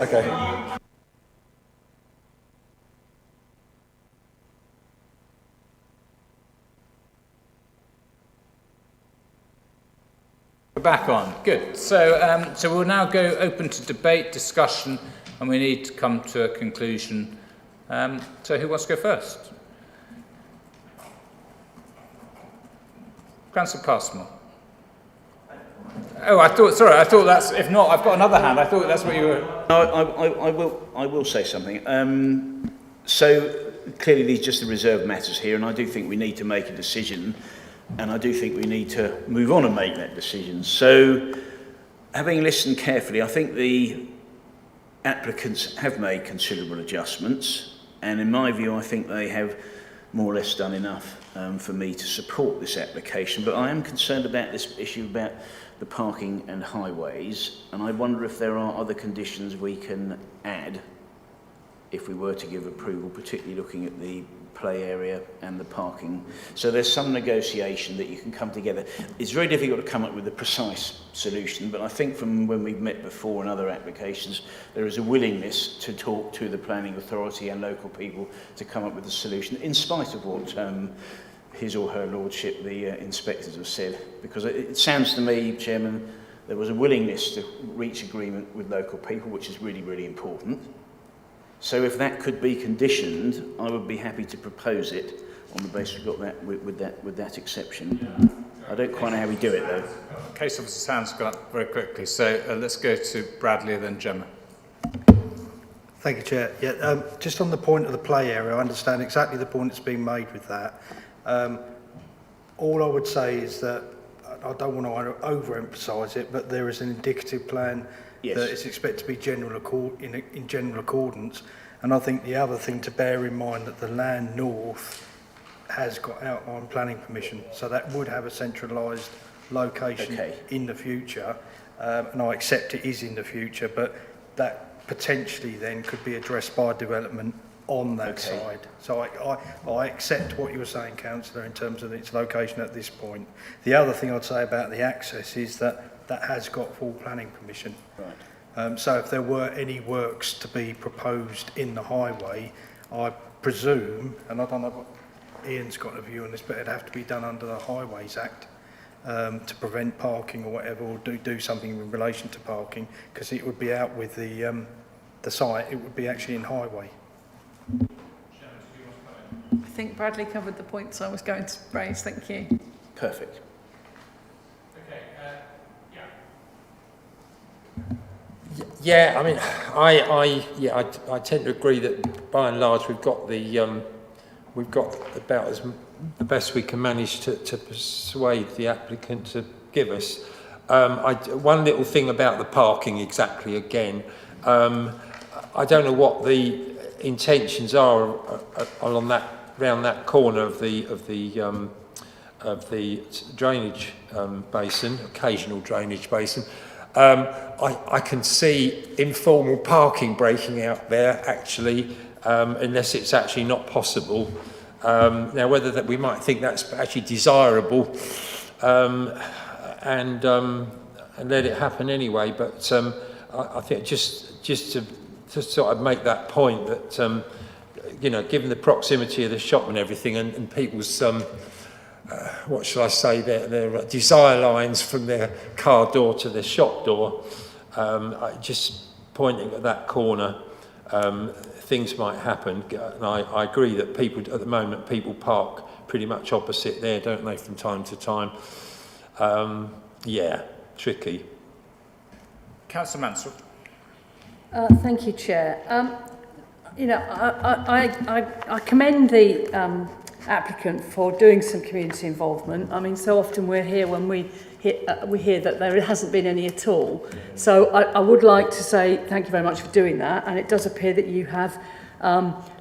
Okay. We're back on. Good. So, so we'll now go open to debate, discussion, and we need to come to a conclusion. So who wants to go first? Councillor Passmore. Oh, I thought that's, if not, I've got another hand. I thought that's what you were... No, I will say something. So clearly these are just the reserved matters here, and I do think we need to make a decision, and I do think we need to move on and make that decision. So, having listened carefully, I think the applicants have made considerable adjustments, and in my view, I think they have more or less done enough for me to support this application. But I am concerned about this issue about the parking and highways, and I wonder if there are other conditions we can add if we were to give approval, particularly looking at the play area and the parking. So there's some negotiation that you can come together. It's very difficult to come up with a precise solution, but I think from when we've met before in other applications, there is a willingness to talk to the planning authority and local people to come up with a solution, in spite of what his or her lordship, the inspectors, have said. Because it sounds to me, Chairman, there was a willingness to reach agreement with local people, which is really, really important. So if that could be conditioned, I would be happy to propose it on the basis we've got that with that exception. I don't quite know how we do it though. Case officer's hand's gone up very quickly, so let's go to Bradley and then Gemma. Thank you, Chair. Yeah, just on the point of the play area, I understand exactly the point that's being made with that. All I would say is that I don't want to overemphasise it, but there is an indicative plan. Yes. That is expected to be in general accordance, and I think the other thing to bear in mind that the land north has got outline planning permission, so that would have a centralised location in the future, and I accept it is in the future, but that potentially then could be addressed by development on that side. So I accept what you were saying, Councillor, in terms of its location at this point. The other thing I'd say about the access is that has got full planning permission. Right. So if there were any works to be proposed in the highway, I presume, and I don't know what Ian's got a view on this, but it'd have to be done under the Highways Act to prevent parking or whatever, or do something in relation to parking, because it would be out with the site. It would be actually in highway. I think Bradley covered the points I was going to raise. Thank you. Perfect. Yeah, I mean, I tend to agree that by and large we've got about the best we can manage to persuade the applicant to give us. One little thing about the parking exactly again. I don't know what the intentions are along round that corner of the drainage basin, occasional drainage basin. I can see informal parking breaking out there, actually, unless it's actually not possible. Now, whether that we might think that's actually desirable and let it happen anyway, but I think just to sort of make that point that, you know, given the proximity of the shop and everything and people's what shall I say, their desire lines from their car door to their shop door, just pointing at that corner, things might happen. And I agree that people, at the moment, people park pretty much opposite there, don't they, from time to time. Yeah, tricky. Councillor Mansel. Thank you, Chair. You know, I commend the applicant for doing some community involvement. I mean, so often we're here when we hear that there hasn't been any at all. So I would like to say thank you very much for doing that, and it does appear that you have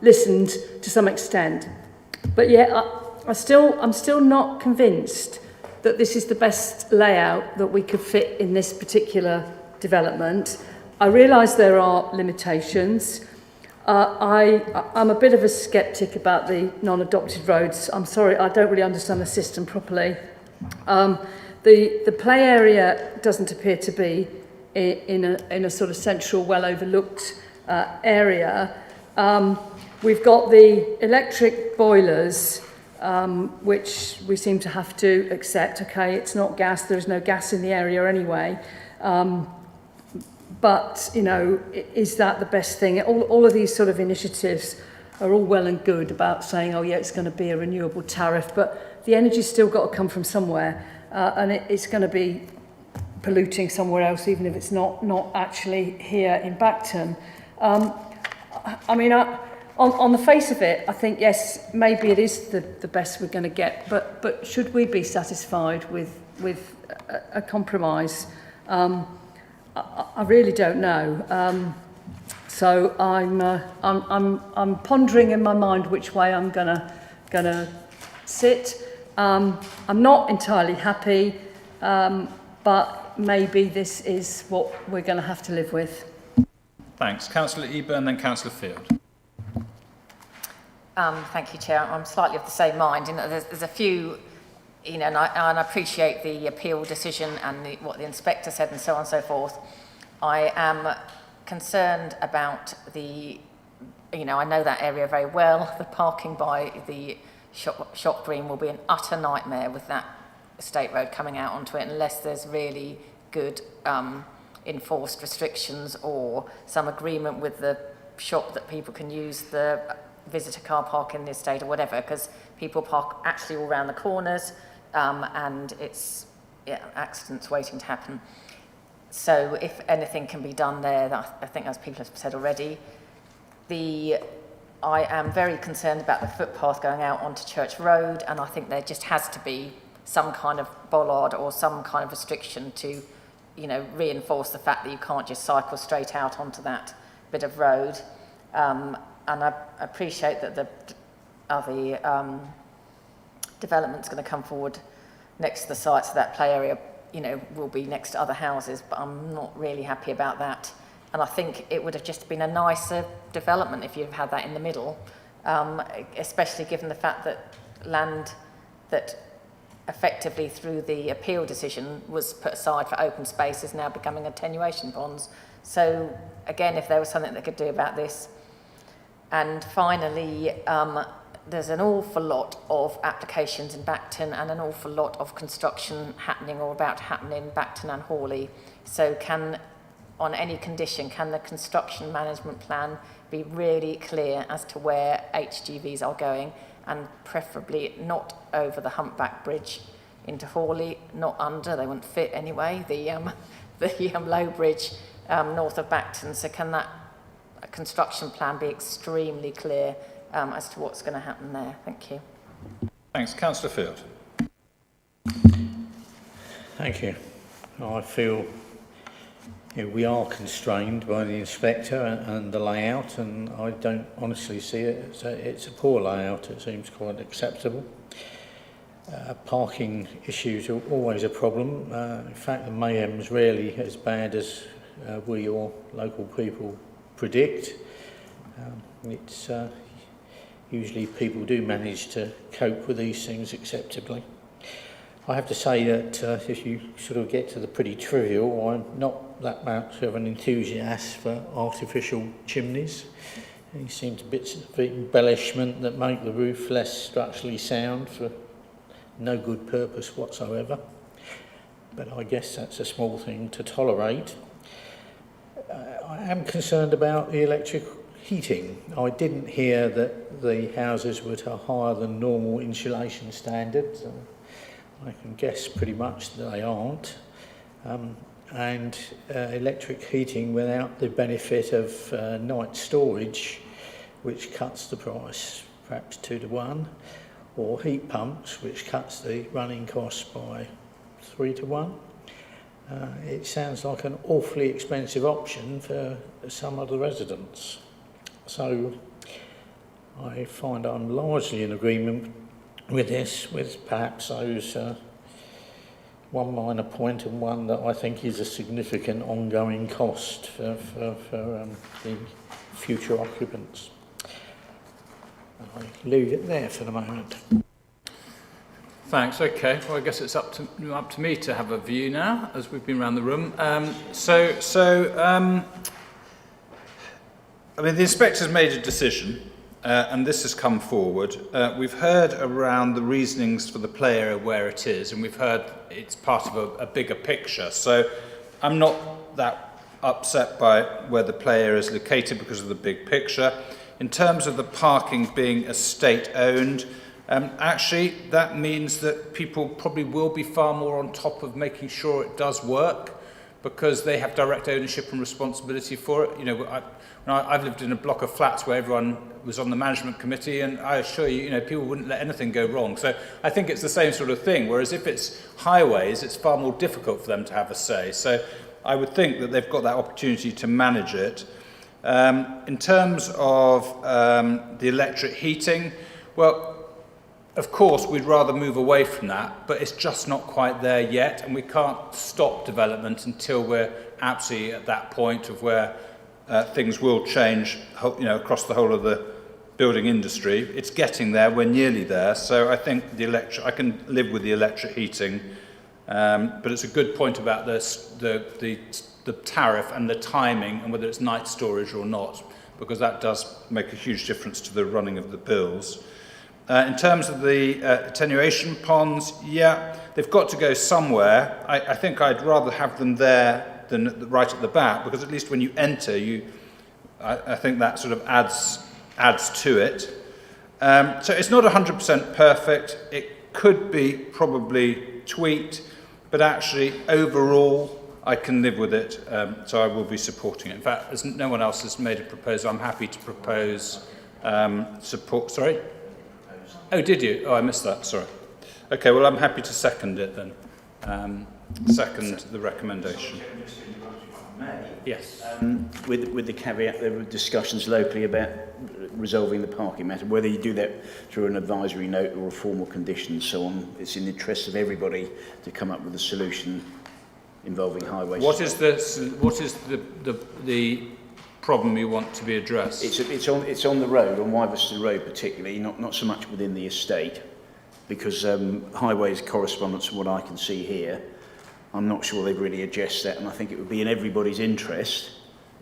listened to some extent. But yeah, I'm still not convinced that this is the best layout that we could fit in this particular development. I realise there are limitations. I'm a bit of a sceptic about the non-adopted roads. I'm sorry, I don't really understand the system properly. The play area doesn't appear to be in a sort of central, well overlooked area. We've got the electric boilers, which we seem to have to accept. Okay, it's not gas, there's no gas in the area anyway. But, you know, is that the best thing? All of these sort of initiatives are all well and good about saying, oh yeah, it's going to be a renewable tariff, but the energy's still got to come from somewhere, and it's going to be polluting somewhere else, even if it's not actually here in Bacton. I mean, on the face of it, I think, yes, maybe it is the best we're going to get, but should we be satisfied with a compromise? I really don't know. So I'm pondering in my mind which way I'm gonna sit. I'm not entirely happy, but maybe this is what we're going to have to live with. Thanks. Councillor Eburne, then Councillor Field. Thank you, Chair. I'm slightly of the same mind. You know, there's a few, you know, and I appreciate the appeal decision and what the inspector said and so on and so forth. I am concerned about the, you know, I know that area very well. The parking by the shop green will be an utter nightmare with that estate road coming out onto it, unless there's really good enforced restrictions or some agreement with the shop that people can use the visitor car park in the estate or whatever, because people park actually all around the corners, and it's accidents waiting to happen. So if anything can be done there, I think, as people have said already, I am very concerned about the footpath going out onto Church Road, and I think there just has to be some kind of bollard or some kind of restriction to, you know, reinforce the fact that you can't just cycle straight out onto that bit of road. And I appreciate that the development's going to come forward next to the site, so that play area, you know, will be next to other houses, but I'm not really happy about that. And I think it would have just been a nicer development if you've had that in the middle, especially given the fact that land that effectively through the appeal decision was put aside for open space is now becoming attenuation ponds. So again, if there was something they could do about this. And finally, there's an awful lot of applications in Bacton and an awful lot of construction happening or about to happen in Bacton and Haughley. So on any condition, can the construction management plan be really clear as to where HGVs are going, and preferably not over the humpback bridge into Haughley, not under, they wouldn't fit anyway, the low bridge north of Bacton. So can that construction plan be extremely clear as to what's going to happen there? Thank you. Thanks. Councillor Field. Thank you. I feel, you know, we are constrained by the inspector and the layout, and I don't honestly see it. It's a poor layout. It seems quite acceptable. Parking issues are always a problem. In fact, the mayhem's rarely as bad as we or local people predict. It's usually people do manage to cope with these things acceptably. I have to say that if you sort of get to the pretty trivial, I'm not that much of an enthusiast for artificial chimneys. These seem to be bits of embellishment that make the roof less structurally sound for no good purpose whatsoever. But I guess that's a small thing to tolerate. I am concerned about the electric heating. I didn't hear that the houses were to higher than normal insulation standards. I can guess pretty much that they aren't. And electric heating without the benefit of night storage, which cuts the price perhaps 2 to 1, or heat pumps, which cuts the running costs by 3 to 1. It sounds like an awfully expensive option for some of the residents. So I find I'm largely in agreement with this, with perhaps those one minor point and one that I think is a significant ongoing cost for the future occupants. I leave it there for the moment. Thanks. Okay. Well, I guess it's up to me to have a view now, as we've been around the room. I mean, the inspector's made a decision, and this has come forward. We've heard around the reasonings for the play area where it is, and we've heard it's part of a bigger picture. So I'm not that upset by where the play area is located because of the big picture. In terms of the parking being estate-owned, actually, that means that people probably will be far more on top of making sure it does work, because they have direct ownership and responsibility for it. You know, I've lived in a block of flats where everyone was on the management committee, and I assure you, you know, people wouldn't let anything go wrong. So I think it's the same sort of thing, whereas if it's highways, it's far more difficult for them to have a say. So I would think that they've got that opportunity to manage it. In terms of the electric heating, well, of course, we'd rather move away from that, but it's just not quite there yet, and we can't stop development until we're absolutely at that point of where things will change, you know, across the whole of the building industry. It's getting there, we're nearly there, so I think I can live with the electric heating, but it's a good point about the tariff and the timing and whether it's night storage or not, because that does make a huge difference to the running of the bills. In terms of the attenuation ponds, yeah, they've got to go somewhere. I think I'd rather have them there than right at the back, because at least when you enter, I think that sort of adds to it. So it's not 100% perfect. It could be probably tweaked, but actually overall I can live with it, so I will be supporting it. In fact, as no one else has made a proposal, I'm happy to propose support. Sorry? Oh, did you? Oh, I missed that, sorry. Okay, well, I'm happy to second it then. Second the recommendation. Yes. With the caveat, there were discussions locally about resolving the parking matter, whether you do that through an advisory note or a formal condition and so on. It's in the interest of everybody to come up with a solution involving highways. What is the problem you want to be addressed? It's on the road, on Wetheringsett Road particularly, not so much within the estate, because highways correspondence, from what I can see here, I'm not sure they've really addressed that, and I think it would be in everybody's interest,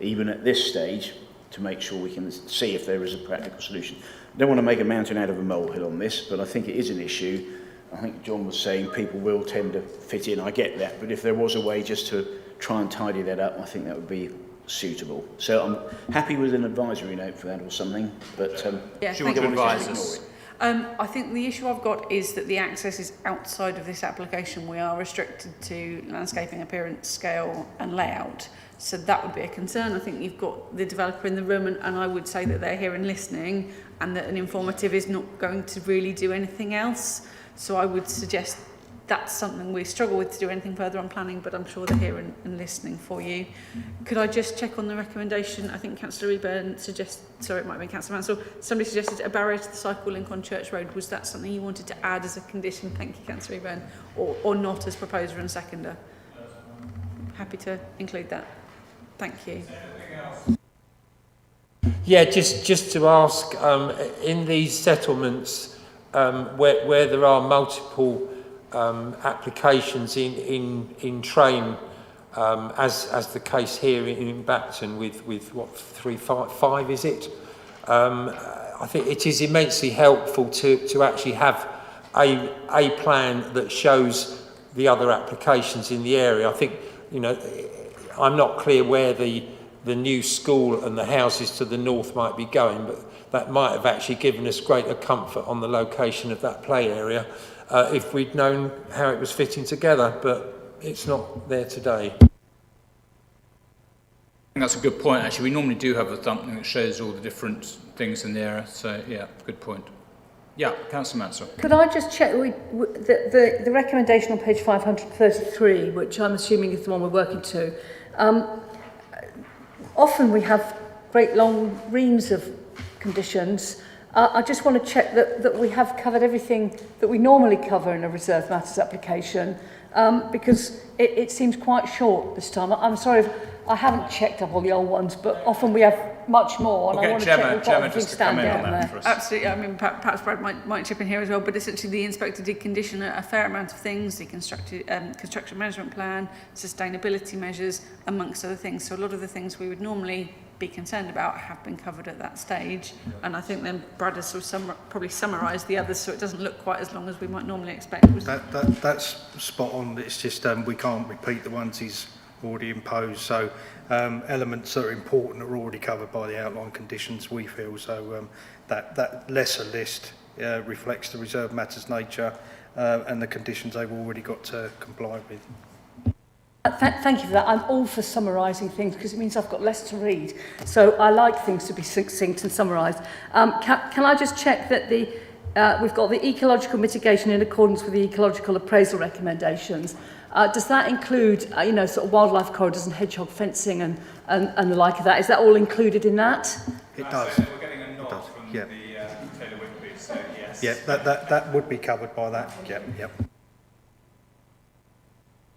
even at this stage, to make sure we can see if there is a practical solution. I don't want to make a mountain out of a molehill on this, but I think it is an issue. I think John was saying people will tend to fit in, I get that, but if there was a way just to try and tidy that up, I think that would be suitable. So I'm happy with an advisory note for that or something, but yeah, do you want to advise us? I think the issue I've got is that the access is outside of this application. We are restricted to landscaping appearance, scale and layout. So that would be a concern. I think you've got the developer in the room, and I would say that they're here and listening, and that an informative is not going to really do anything else. So I would suggest that's something we struggle with to do anything further on planning, but I'm sure they're here and listening for you. Could I just check on the recommendation? I think Councillor Eburne it might have been Councillor Mansel, somebody suggested a barrier to the cycle link on Church Road. Was that something you wanted to add as a condition? Thank you, Councillor Eburne, or not as proposer and seconder? Happy to include that. Thank you. Yeah, just to ask, in these settlements, where there are multiple applications in train, as the case here in Bacton with what 355 is it? I think it is immensely helpful to actually have a plan that shows the other applications in the area. I think, you know, I'm not clear where the new school and the houses to the north might be going, but that might have actually given us greater comfort on the location of that play area if we'd known how it was fitting together, but it's not there today. I think that's a good point, actually. We normally do have something that shows all the different things in the area, so yeah, good point. Yeah, Councillor Mansell. Could I just check the recommendation on page 533, which I'm assuming is the one we're working to. Often we have great long reams of conditions. I just want to check that we have covered everything that we normally cover in a reserved matters application, because it seems quite short this time. I'm sorry if I haven't checked up all the old ones, but often we have much more, and Okay, I want to Gemma, check we've got Gemma everything just to come stand in down on that there. for us. Absolutely. I mean, perhaps Brad might chip in here as well, but essentially the inspector did condition a fair amount of things, the construction management plan, sustainability measures, amongst other things. So a lot of the things we would normally be concerned about have been covered at that stage. And I think then Brad has sort of probably summarised the others so it doesn't look quite as long as we might normally expect. That's spot on. It's just we can't repeat the ones he's already imposed. So elements that are important are already covered by the outline conditions, we feel. So that lesser list reflects the reserved matters nature and the conditions they've already got to comply with. Thank you for that. I'm all for summarising things because it means I've got less to read. So I like things to be succinct and summarised. Can I just check that we've got the ecological mitigation in accordance with the ecological appraisal recommendations. Does that include, sort of wildlife corridors and hedgehog fencing and the like of that? Is that all included in that? It does. So we're getting a nod from the Taylor Whitby, so yes. Yeah, that would be covered by that. Yep.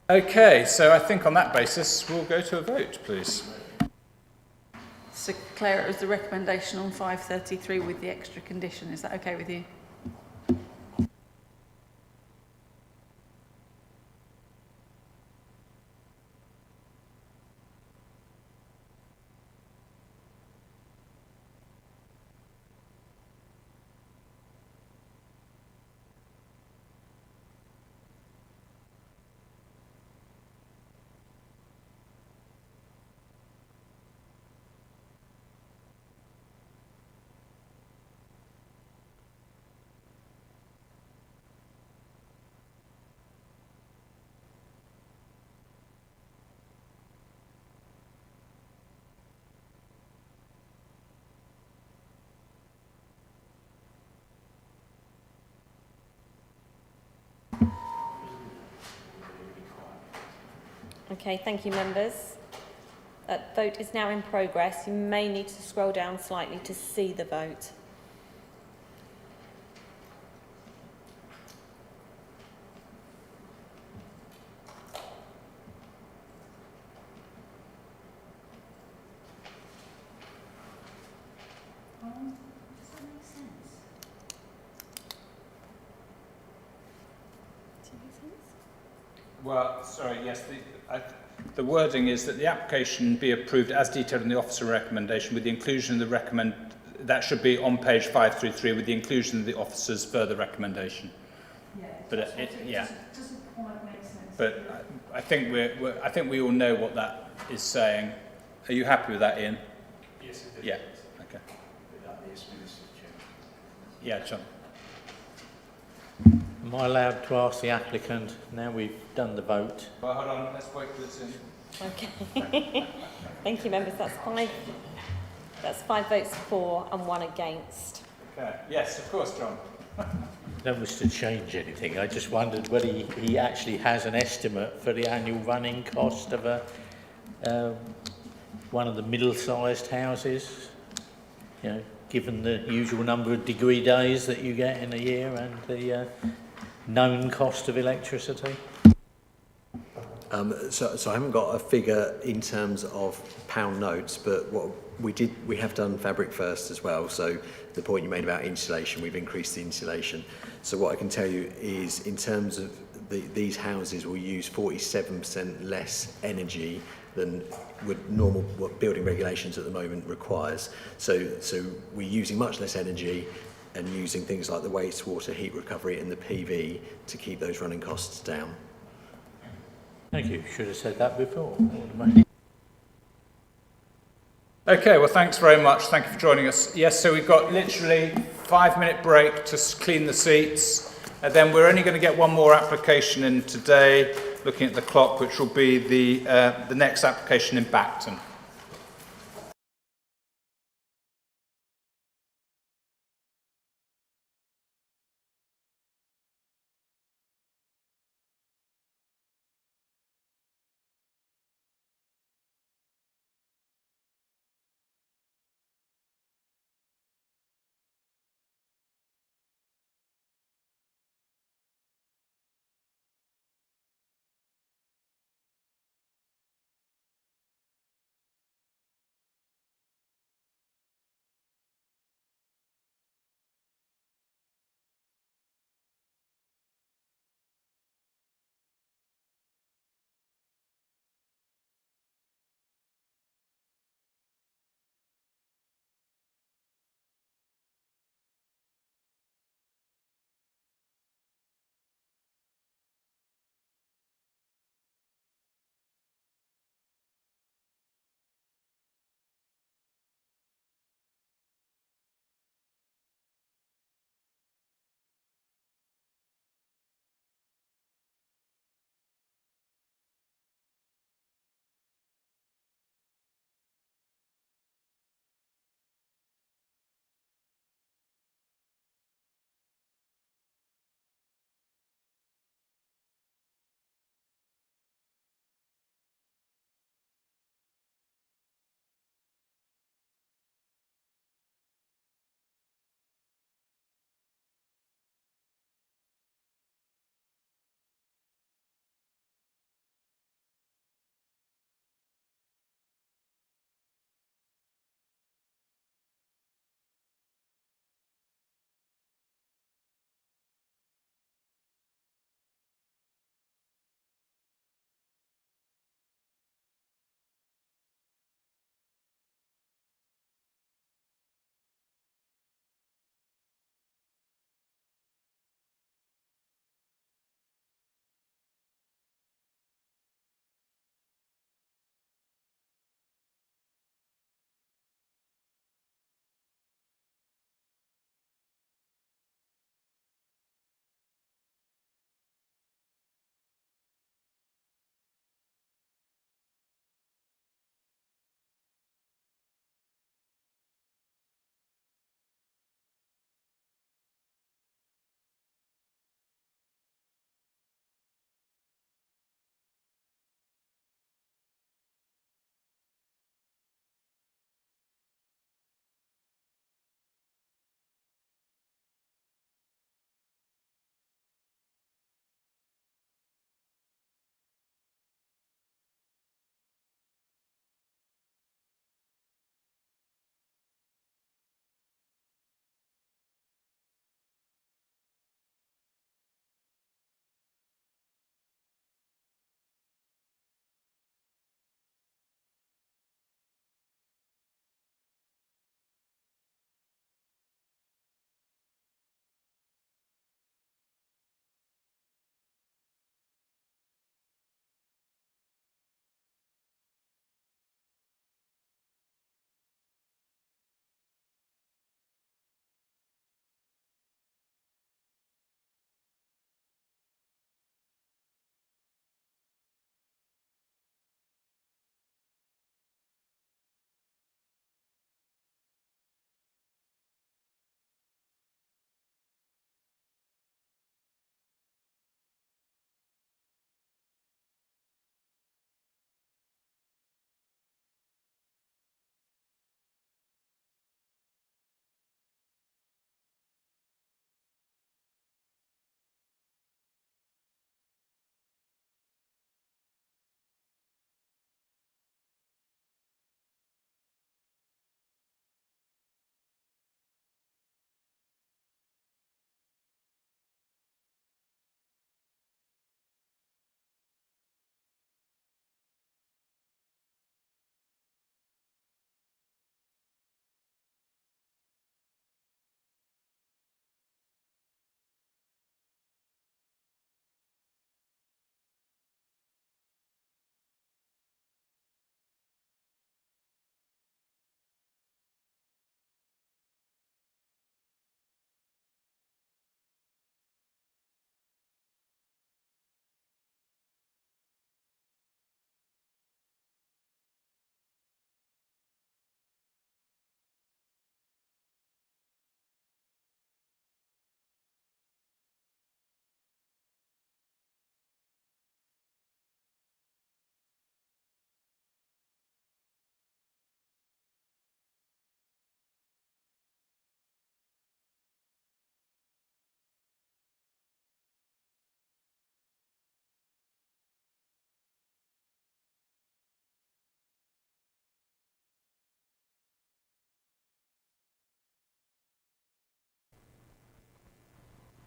Okay, so I think on that basis we'll go to a vote, please. So Claire, it was the recommendation on 533 with the extra condition. Is that okay with you? Okay, thank you, members. Vote is now in progress. You may need to scroll down slightly to see the vote. Well, sorry, yes, the wording is that the application be approved as detailed in the officer recommendation with the inclusion of the that should be on page 533 with the inclusion of the officer's further recommendation. Yeah, But it doesn't quite make sense. But I think I think we all know what that is saying. Are you happy with that, Ian? Yes, it is. Yeah. Okay. Yeah, John. Am I allowed to ask the applicant, now we've done the vote? Well, hold on, let's wait till it's in. Okay. Thank you, members. That's five votes for and one against. Okay. Yes, of course, John. I don't wish to change anything. I just wondered whether he actually has an estimate for the annual running cost of one of the middle-sized houses, given the usual number of degree days that you get in a year and the known cost of electricity. So I haven't got a figure in terms of pound notes, but what we have done fabric first as well. So the point you made about insulation, we've increased the insulation. So what I can tell you is, in terms of these houses will use 47% less energy than what building regulations at the moment requires. So we're using much less energy and using things like the wastewater heat recovery and the PV to keep those running costs down. Thank you. Should have said that before. Okay, well, thanks very much. Thank you for joining us. Yes, so we've got literally 5-minute break to clean the seats. And then we're only going to get one more application in today, looking at the clock, which will be the next application in Bacton.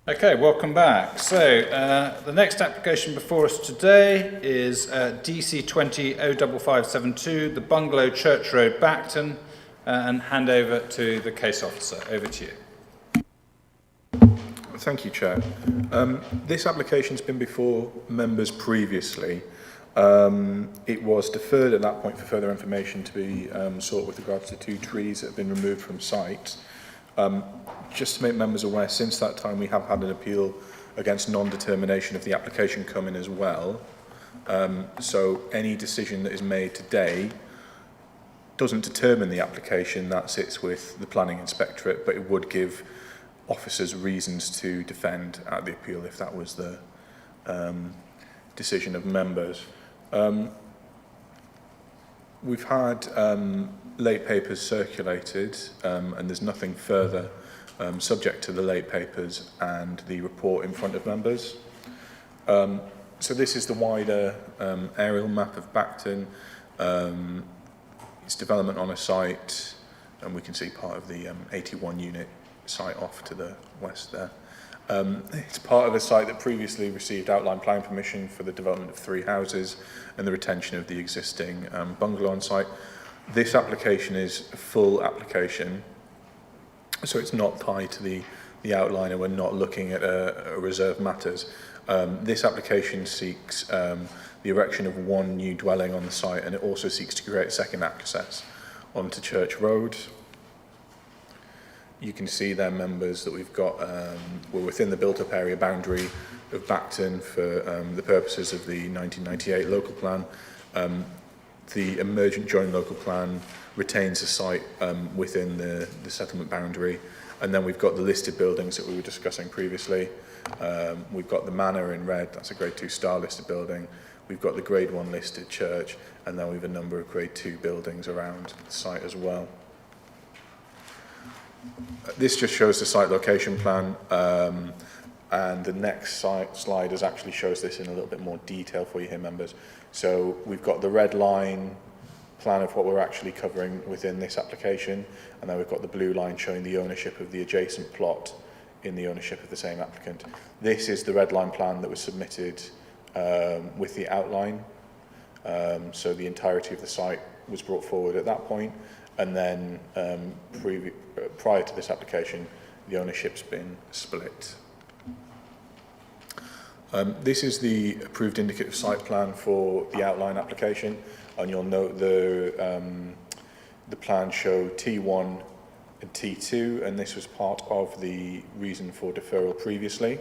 Okay, welcome back. So the next application before us today is DC 20-05572, the Bungalow Church Road, Bacton, and hand over to the case officer. Over to you. Thank you, Chair. This application's been before members previously. It was deferred at that point for further information to be sought with regards to 2 trees that have been removed from site. Just to make members aware, since that time we have had an appeal against non-determination of the application come in as well. So any decision that is made today doesn't determine the application, that sits with the planning inspectorate, but it would give officers reasons to defend at the appeal if that was the decision of members. We've had late papers circulated and there's nothing further subject to the late papers and the report in front of members. So this is the wider aerial map of Bacton. It's development on a site, and we can see part of the 81 unit site off to the west there. It's part of a site that previously received outline planning permission for the development of 3 houses and the retention of the existing bungalow on site. This application is a full application, so it's not tied to the outline, and we're not looking at a reserve matters. This application seeks the erection of 1 new dwelling on the site, and it also seeks to create second access onto Church Road. You can see there, members, that we've got, we're within the built-up area boundary of Bacton for the purposes of the 1998 local plan. The emergent joint local plan retains the site within the settlement boundary, and then we've got the listed buildings that we were discussing previously. We've got the manor in red, that's a grade 2 star listed building. We've got the grade 1 listed church, and then we have a number of grade 2 buildings around the site as well. This just shows the site location plan, and the next slide actually shows this in a little bit more detail for you here, members. So we've got the red line plan of what we're actually covering within this application, and then we've got the blue line showing the ownership of the adjacent plot in the ownership of the same applicant. This is the red line plan that was submitted with the outline, so the entirety of the site was brought forward at that point, and then prior to this application, the ownership's been split. This is the approved indicative site plan for the outline application, and you'll note the plans show T1 and T2, and this was part of the reason for deferral previously.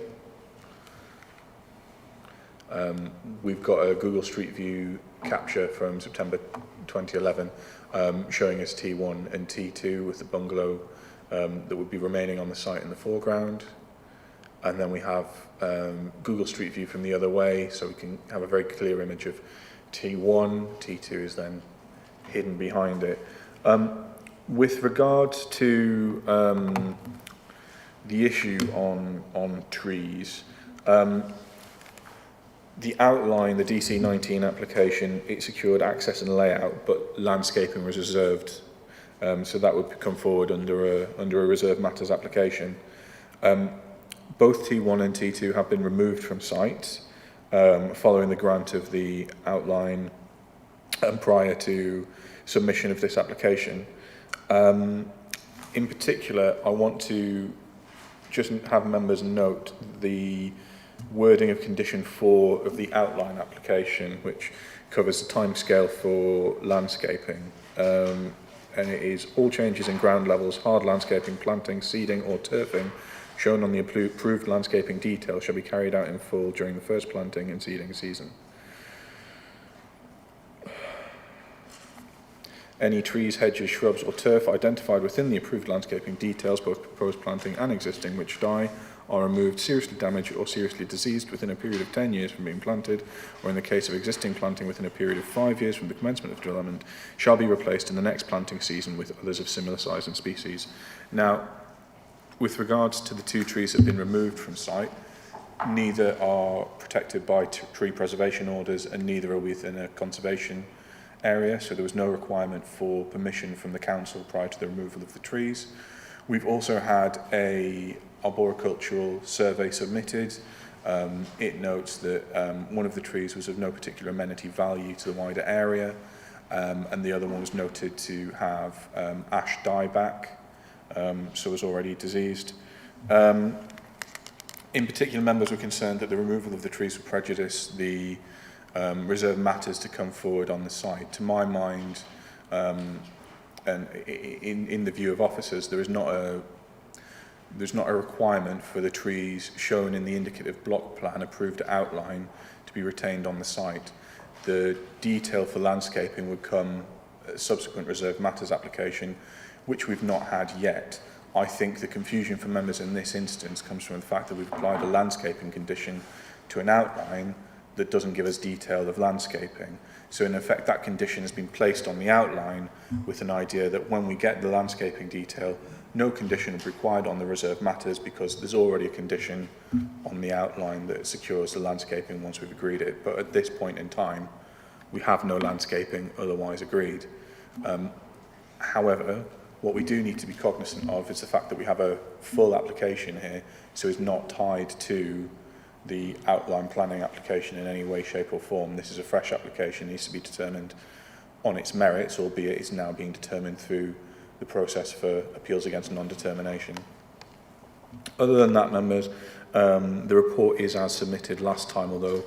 We've got a Google Street View capture from September 2011 showing us T1 and T2 with the bungalow that would be remaining on the site in the foreground. And then we have Google Street View from the other way, so we can have a very clear image of T1. T2 is then hidden behind it. With regards to the issue on trees, the outline, the DC 19 application, it secured access and layout, but landscaping was reserved, so that would come forward under a reserve matters application. Both T1 and T2 have been removed from site following the grant of the outline and prior to submission of this application. In particular, I want to just have members note the wording of condition 4 of the outline application, which covers the timescale for landscaping, and it is all changes in ground levels, hard landscaping, planting, seeding or turfing shown on the approved landscaping detail shall be carried out in full during the first planting and seeding season. Any trees, hedges, shrubs or turf identified within the approved landscaping details, both proposed planting and existing, which die, are removed, seriously damaged or seriously diseased within a period of 10 years from being planted, or in the case of existing planting within a period of 5 years from the commencement of development, shall be replaced in the next planting season with others of similar size and species. Now, with regards to the 2 trees that have been removed from site, neither are protected by tree preservation orders and neither are within a conservation area, so there was no requirement for permission from the council prior to the removal of the trees. We've also had a arboricultural survey submitted. It notes that one of the trees was of no particular amenity value to the wider area, and the other one was noted to have ash dieback, so was already diseased. In particular, members were concerned that the removal of the trees would prejudice the reserve matters to come forward on the site. To my mind, and in the view of officers, there's not a requirement for the trees shown in the indicative block plan approved outline to be retained on the site. The detail for landscaping would come at subsequent reserve matters application, which we've not had yet. I think the confusion for members in this instance comes from the fact that we've applied a landscaping condition to an outline that doesn't give us detail of landscaping. So in effect, that condition has been placed on the outline with an idea that when we get the landscaping detail, no condition is required on the reserve matters because there's already a condition on the outline that secures the landscaping once we've agreed it. But at this point in time, we have no landscaping otherwise agreed. However, what we do need to be cognizant of is the fact that we have a full application here, so it's not tied to the outline planning application in any way, shape or form. This is a fresh application, needs to be determined on its merits, albeit it's now being determined through the process for appeals against non-determination. Other than that, members, the report is as submitted last time, although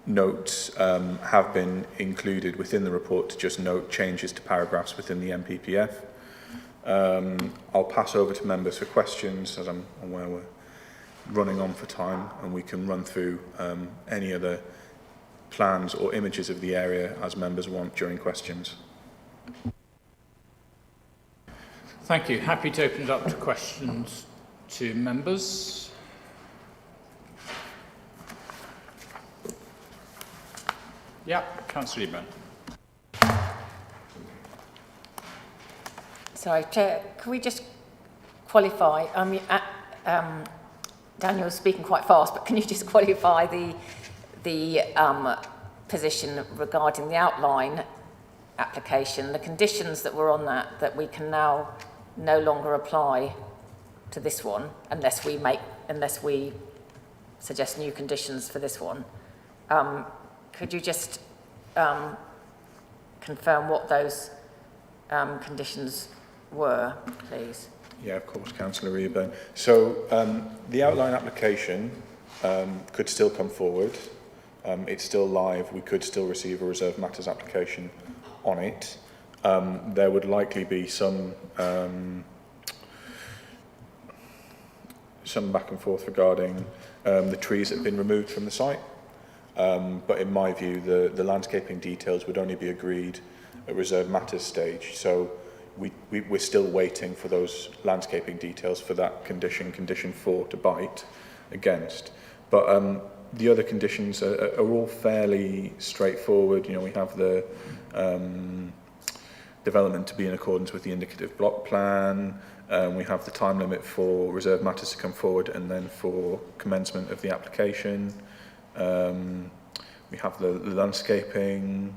notes have been included within the report to just note changes to paragraphs within the MPPF. I'll pass over to members for questions, as I'm aware we're running on for time, and we can run through any other plans or images of the area as members want during questions. Thank you. Happy to open it up to questions to members. Yeah, Councillor Eburne. Sorry, Chair, can we just qualify? I mean, Daniel's speaking quite fast, but can you just qualify the position regarding the outline application, the conditions that were on that we can now no longer apply to this one unless we suggest new conditions for this one. Could you just confirm what those conditions were, please? Yeah, of course, Councillor Eburne. So the outline application could still come forward. It's still live. We could still receive a reserve matters application on it. There would likely be some back and forth regarding the trees that have been removed from the site. But in my view, the landscaping details would only be agreed at reserve matters stage. So we're still waiting for those landscaping details for that condition 4 to bite against. But the other conditions are all fairly straightforward. You know, we have the development to be in accordance with the indicative block plan. We have the time limit for reserve matters to come forward and then for commencement of the application. We have the landscaping.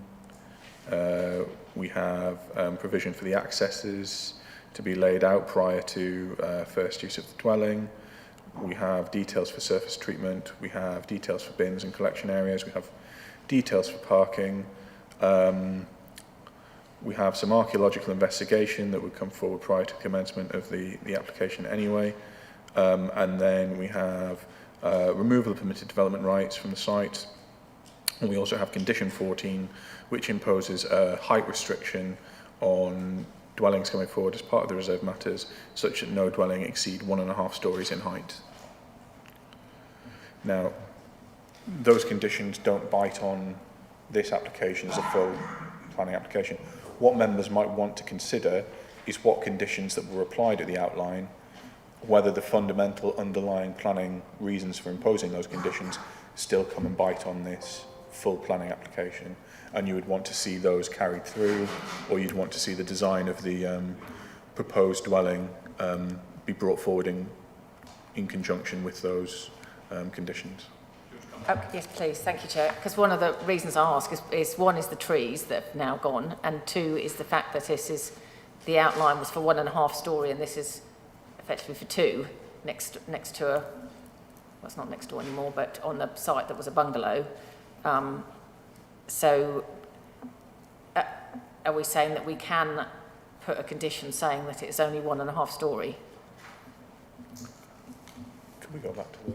We have provision for the accesses to be laid out prior to first use of the dwelling. We have details for surface treatment. We have details for bins and collection areas. We have details for parking. We have some archaeological investigation that would come forward prior to commencement of the application anyway. And then we have removal of permitted development rights from the site. And we also have condition 14, which imposes a height restriction on dwellings coming forward as part of the reserve matters, such that no dwelling exceed 1.5 stories in height. Now, those conditions don't bite on this application as a full planning application. What members might want to consider is what conditions that were applied at the outline, whether the fundamental underlying planning reasons for imposing those conditions still come and bite on this full planning application, and you would want to see those carried through, or you'd want to see the design of the proposed dwelling be brought forward in conjunction with those conditions. Yes, please. Thank you, Chair. Because one of the reasons I ask is one is the trees that have now gone, and 2 is the fact that the outline was for 1.5 story, and this is effectively for 2. next to a, well, it's not next door anymore, but on the site that was a bungalow. So are we saying that we can put a condition saying that it's only 1.5 storey? Can we go back to the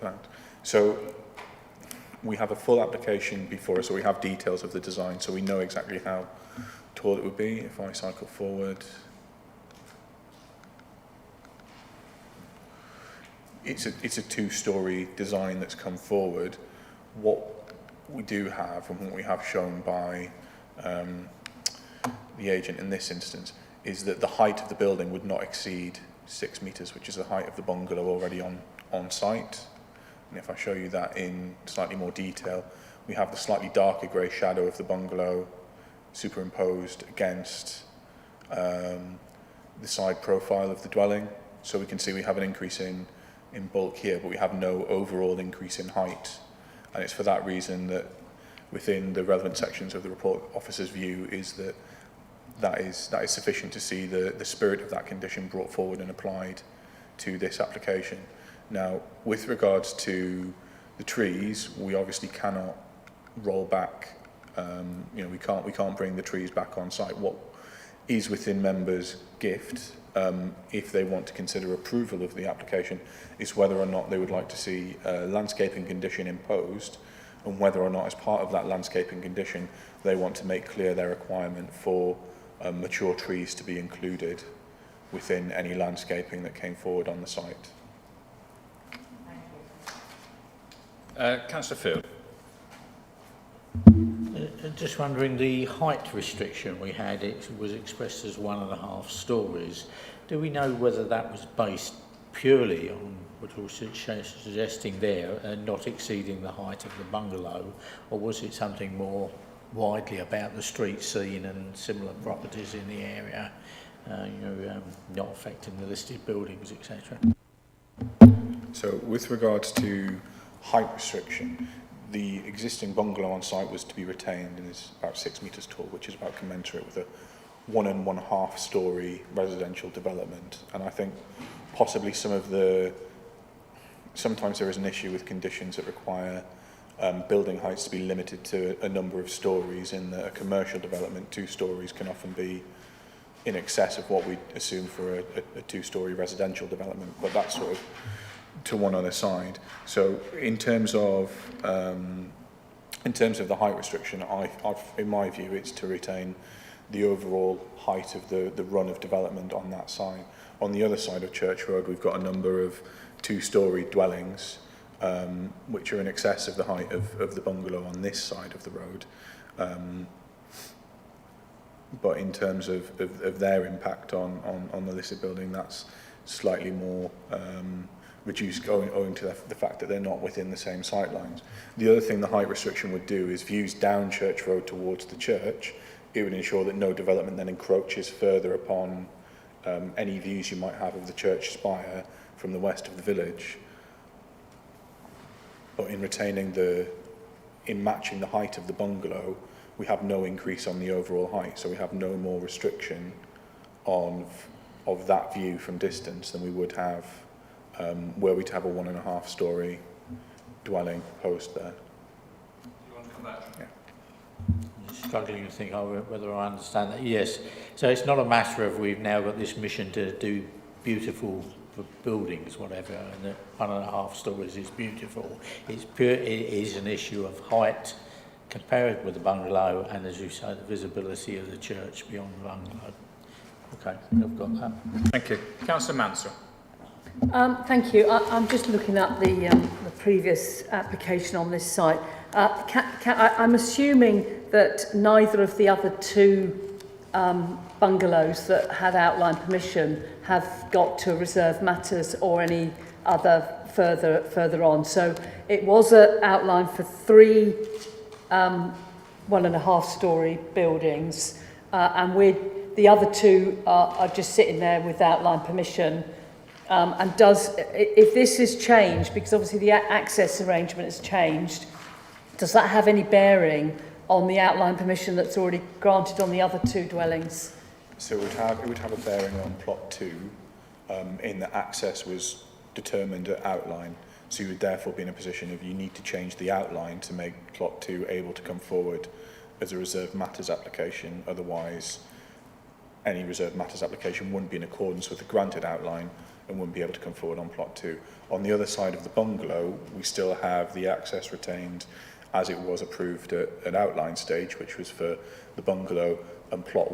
plan? So we have a full application before us, so we have details of the design, so we know exactly how tall it would be. If I cycle forward, it's a 2-storey design that's come forward. What we do have, and what we have shown by the agent in this instance, is that the height of the building would not exceed 6 metres, which is the height of the bungalow already on site. And if I show you that in slightly more detail, we have the slightly darker grey shadow of the bungalow superimposed against the side profile of the dwelling. So we can see we have an increase in bulk here, but we have no overall increase in height. And it's for that reason that within the relevant sections of the report officer's view is that is sufficient to see the spirit of that condition brought forward and applied to this application. Now, with regards to the trees, we obviously cannot roll back. We can't bring the trees back on site. What is within members' gift, if they want to consider approval of the application, is whether or not they would like to see a landscaping condition imposed, and whether or not, as part of that landscaping condition, they want to make clear their requirement for mature trees to be included within any landscaping that came forward on the site. Councillor Field. Just wondering, the height restriction we had, it was expressed as 1.5 storeys. Do we know whether that was based purely on what you're suggesting there, and not exceeding the height of the bungalow, or was it something more widely about the street scene and similar properties in the area, not affecting the listed buildings, etc.? So with regards to height restriction, the existing bungalow on site was to be retained and is about 6 metres tall, which is about commensurate with a 1.5 storey residential development. And I think possibly sometimes there is an issue with conditions that require building heights to be limited to a number of storeys. In a commercial development, 2 storeys can often be in excess of what we assume for a 2-storey residential development, but that's sort of to one other side. So in terms of the height restriction, in my view, it's to retain the overall height of the run of development on that side. On the other side of Church Road, we've got a number of 2-storey dwellings, which are in excess of the height of the bungalow on this side of the road. But in terms of their impact on the listed building, that's slightly more reduced owing to the fact that they're not within the same sight lines. The other thing the height restriction would do is views down Church Road towards the church. It would ensure that no development then encroaches further upon any views you might have of the church spire from the west of the village. But in matching the height of the bungalow, we have no increase on the overall height, so we have no more restriction of that view from distance than we would have were we to have a 1.5 storey dwelling proposed there. Do you want to come back? Yeah. I'm struggling to think whether I understand that. Yes, so it's not a matter of we've now got this mission to do beautiful buildings, whatever, and that 1.5 storeys is beautiful. It is an issue of height compared with the bungalow, and as you say, the visibility of the church beyond the bungalow. Okay, I've got that. Thank you. Councillor Mansel. Thank you. I'm just looking at the previous application on this site. I'm assuming that neither of the other 2 bungalows that had outline permission have got to reserve matters or any other further on. So it was outlined for 3 1.5 storey buildings, and the other 2 are just sitting there with outline permission. And if this is changed, because obviously the access arrangement has changed, does that have any bearing on the outline permission that's already granted on the other 2 dwellings? So it would have a bearing on plot 2, in that access was determined an outline. So you would therefore be in a position of you need to change the outline to make plot 2 able to come forward as a reserved matters application. Otherwise, any reserved matters application wouldn't be in accordance with the granted outline and wouldn't be able to come forward on plot 2. On the other side of the bungalow, we still have the access retained as it was approved at outline stage, which was for the bungalow and plot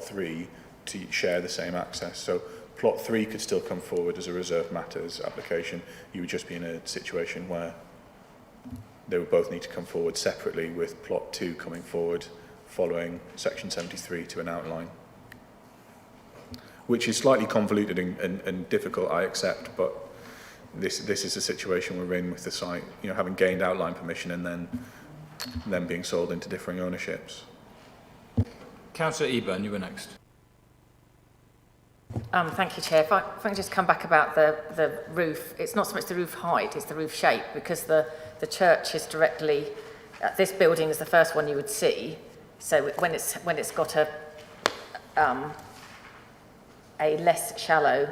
3 to share the same access. So plot 3 could still come forward as a reserved matters application. You would just be in a situation where they would both need to come forward separately, with plot 2 coming forward following section 73 to an outline, which is slightly convoluted and difficult, I accept, but this is the situation we're in with the site, having gained outline permission and then being sold into differing ownerships. Councillor Eburne, you were next. Thank you, Chair. If I can just come back about the roof. It's not so much the roof height, it's the roof shape, because the church is directly, this building is the first one you would see. So when it's got a less shallow,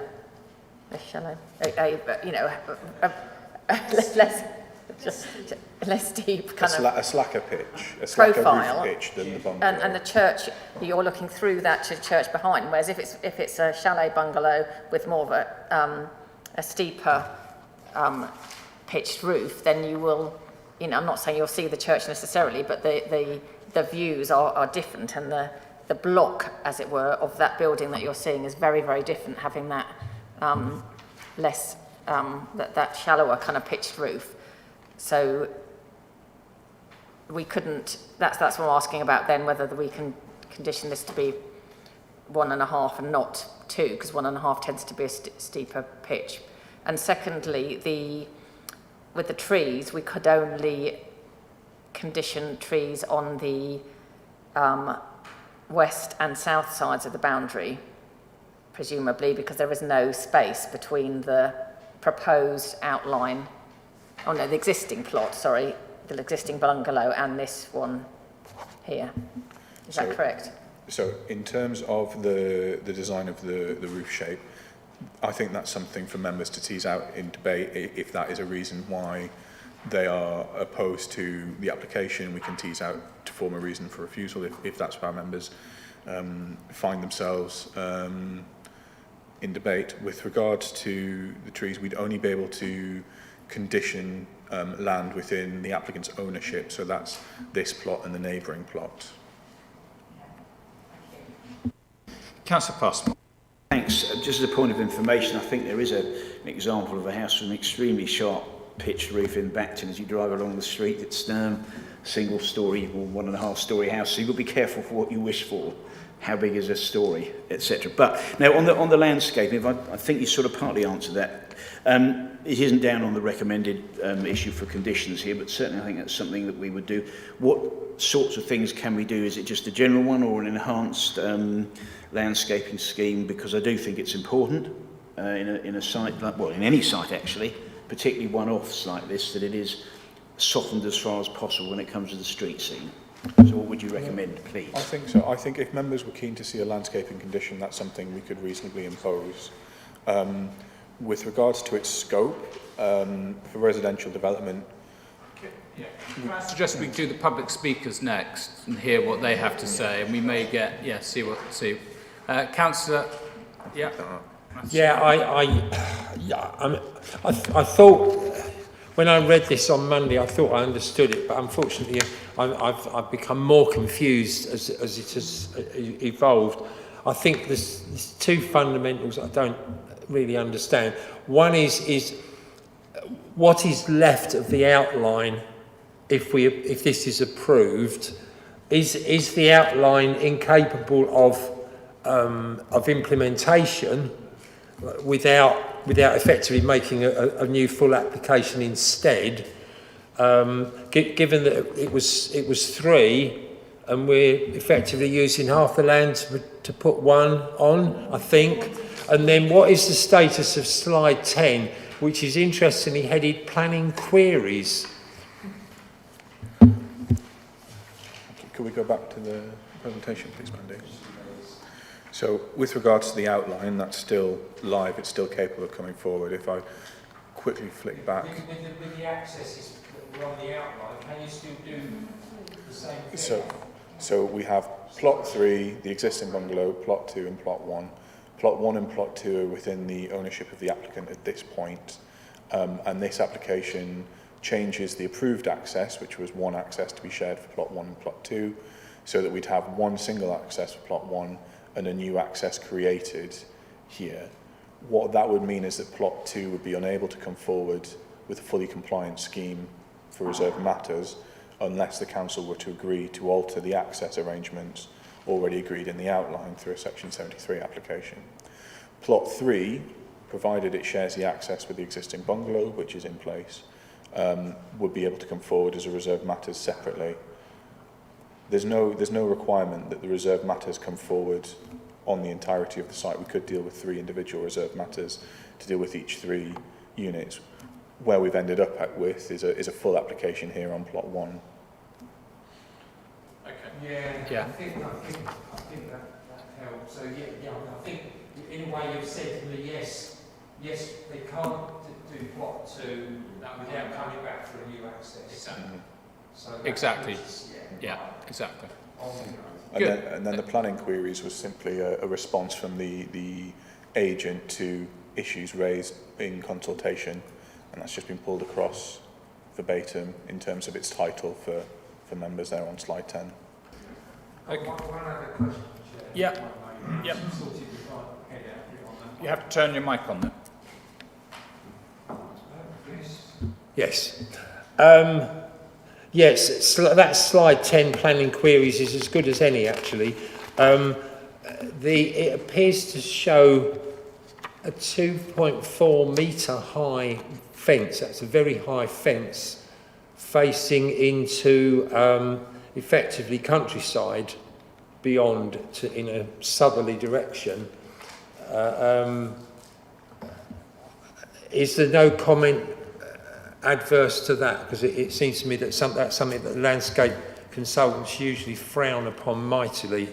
less deep kind of a slacker pitch, a profile, roof pitch than the bungalow. And the church, you're looking through that to the church behind. Whereas if it's a chalet bungalow with more of a steeper pitched roof, then you will, I'm not saying you'll see the church necessarily, but the views are different, and the block, as it were, of that building that you're seeing is very, very different, having that less that shallower kind of pitched roof. So we couldn't, that's what I'm asking about then, whether we can condition this to be 1.5 and not 2, because 1.5 tends to be a steeper pitch. And secondly, with the trees, we could only condition trees on the west and south sides of the boundary, presumably because there is no space between the proposed outline, the existing plot, sorry, the existing bungalow and this one here. Is that correct? So in terms of the design of the roof shape, I think that's something for members to tease out in debate. If that is a reason why they are opposed to the application, we can tease out to form a reason for refusal if that's where our members find themselves in debate. With regards to the trees, we'd only be able to condition land within the applicant's ownership, so that's this plot and the neighbouring plot. Councillor Passmore. Thanks. Just as a point of information, I think there is an example of a house with an extremely sharp pitched roof in Bacton as you drive along the street. It's single storey or 1.5 storey house, so you've got to be careful for what you wish for. How big is a storey, etc. But now on the landscaping, I think you sort of partly answered that. It isn't down on the recommended issue for conditions here, but certainly I think that's something that we would do. What sorts of things can we do? Is it just a general one or an enhanced landscaping scheme? Because I do think it's important in a site like, well, in any site actually, particularly one-offs like this, that it is softened as far as possible when it comes to the street scene. So what would you recommend, please? I think so. I think if members were keen to see a landscaping condition, that's something we could reasonably impose. With regards to its scope, for residential development, I suggest we do the public speakers next and hear what they have to say, and we may get, see. Councillor, I thought when I read this on Monday, I thought I understood it, but unfortunately, I've become more confused as it has evolved. I think there's two fundamentals I don't really understand. One is what is left of the outline if this is approved. Is the outline incapable of implementation without effectively making a new full application instead? Given that it was 3, and we're effectively using half the land to put one on, I think. And then what is the status of slide 10, which is interestingly headed planning queries? could we go back to the presentation, please, Mandy? So with regards to the outline, that's still live, it's still capable of coming forward. If I quickly flick back. With the accesses that were on the outline, can you still do the same thing? So we have plot 3, the existing bungalow, plot 2 and plot 1. Plot 1 and plot 2 are within the ownership of the applicant at this point. And this application changes the approved access, which was one access to be shared for plot 1 and plot 2, so that we'd have one single access for plot 1 and a new access created here. What that would mean is that plot 2 would be unable to come forward with a fully compliant scheme for reserved matters unless the council were to agree to alter the access arrangements already agreed in the outline through a section 73 application. Plot 3, provided it shares the access with the existing bungalow, which is in place, would be able to come forward as a reserved matters separately. There's no requirement that the reserved matters come forward on the entirety of the site. We could deal with 3 individual reserved matters to deal with each 3 units. Where we've ended up with is a full application here on plot 1. Okay. Yeah. I think that helps. So I think in a way you've said to me, yes, they can't do plot 2 without coming back for a new access. Exactly. So Exactly. Yeah, exactly. And then the planning queries was simply a response from the agent to issues raised in consultation, and that's just been pulled across verbatim in terms of its title for members there on slide 10. Okay. One other question, Chair. Yeah. Yep. Sort of before I head out on that. You have to turn your mic on there. Yes. Yes, that slide 10, planning queries, is as good as any, actually. It appears to show a 2.4 metre high fence. That's a very high fence facing into effectively countryside beyond in a southerly direction. Is there no comment adverse to that? Because it seems to me that that's something that landscape consultants usually frown upon mightily.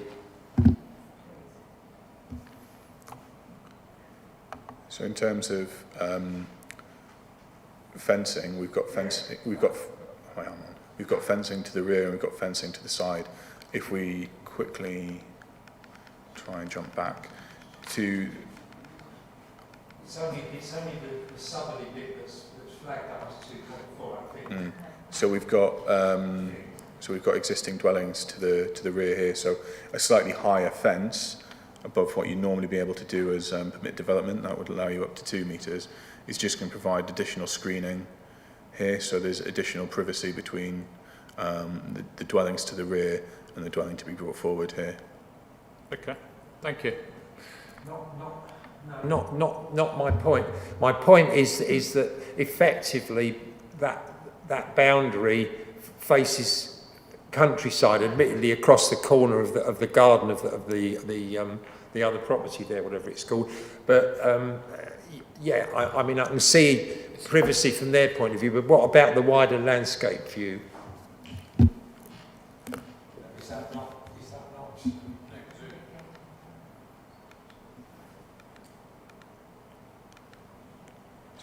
So in terms of fencing, we've got fencing to the rear and we've got fencing to the side. If we quickly try and jump back to... It's only the southerly bit that's flagged up as 2.4, I think. So we've got existing dwellings to the rear here, so a slightly higher fence above what you'd normally be able to do as permit development. That would allow you up to 2 metres. It's just going to provide additional screening here, so there's additional privacy between the dwellings to the rear and the dwelling to be brought forward here. Okay, thank you. Not my point. My point is that effectively that boundary faces countryside, admittedly across the corner of the garden of the other property there, whatever it's called. But I mean I can see privacy from their point of view. But what about the wider landscape view? Is that not?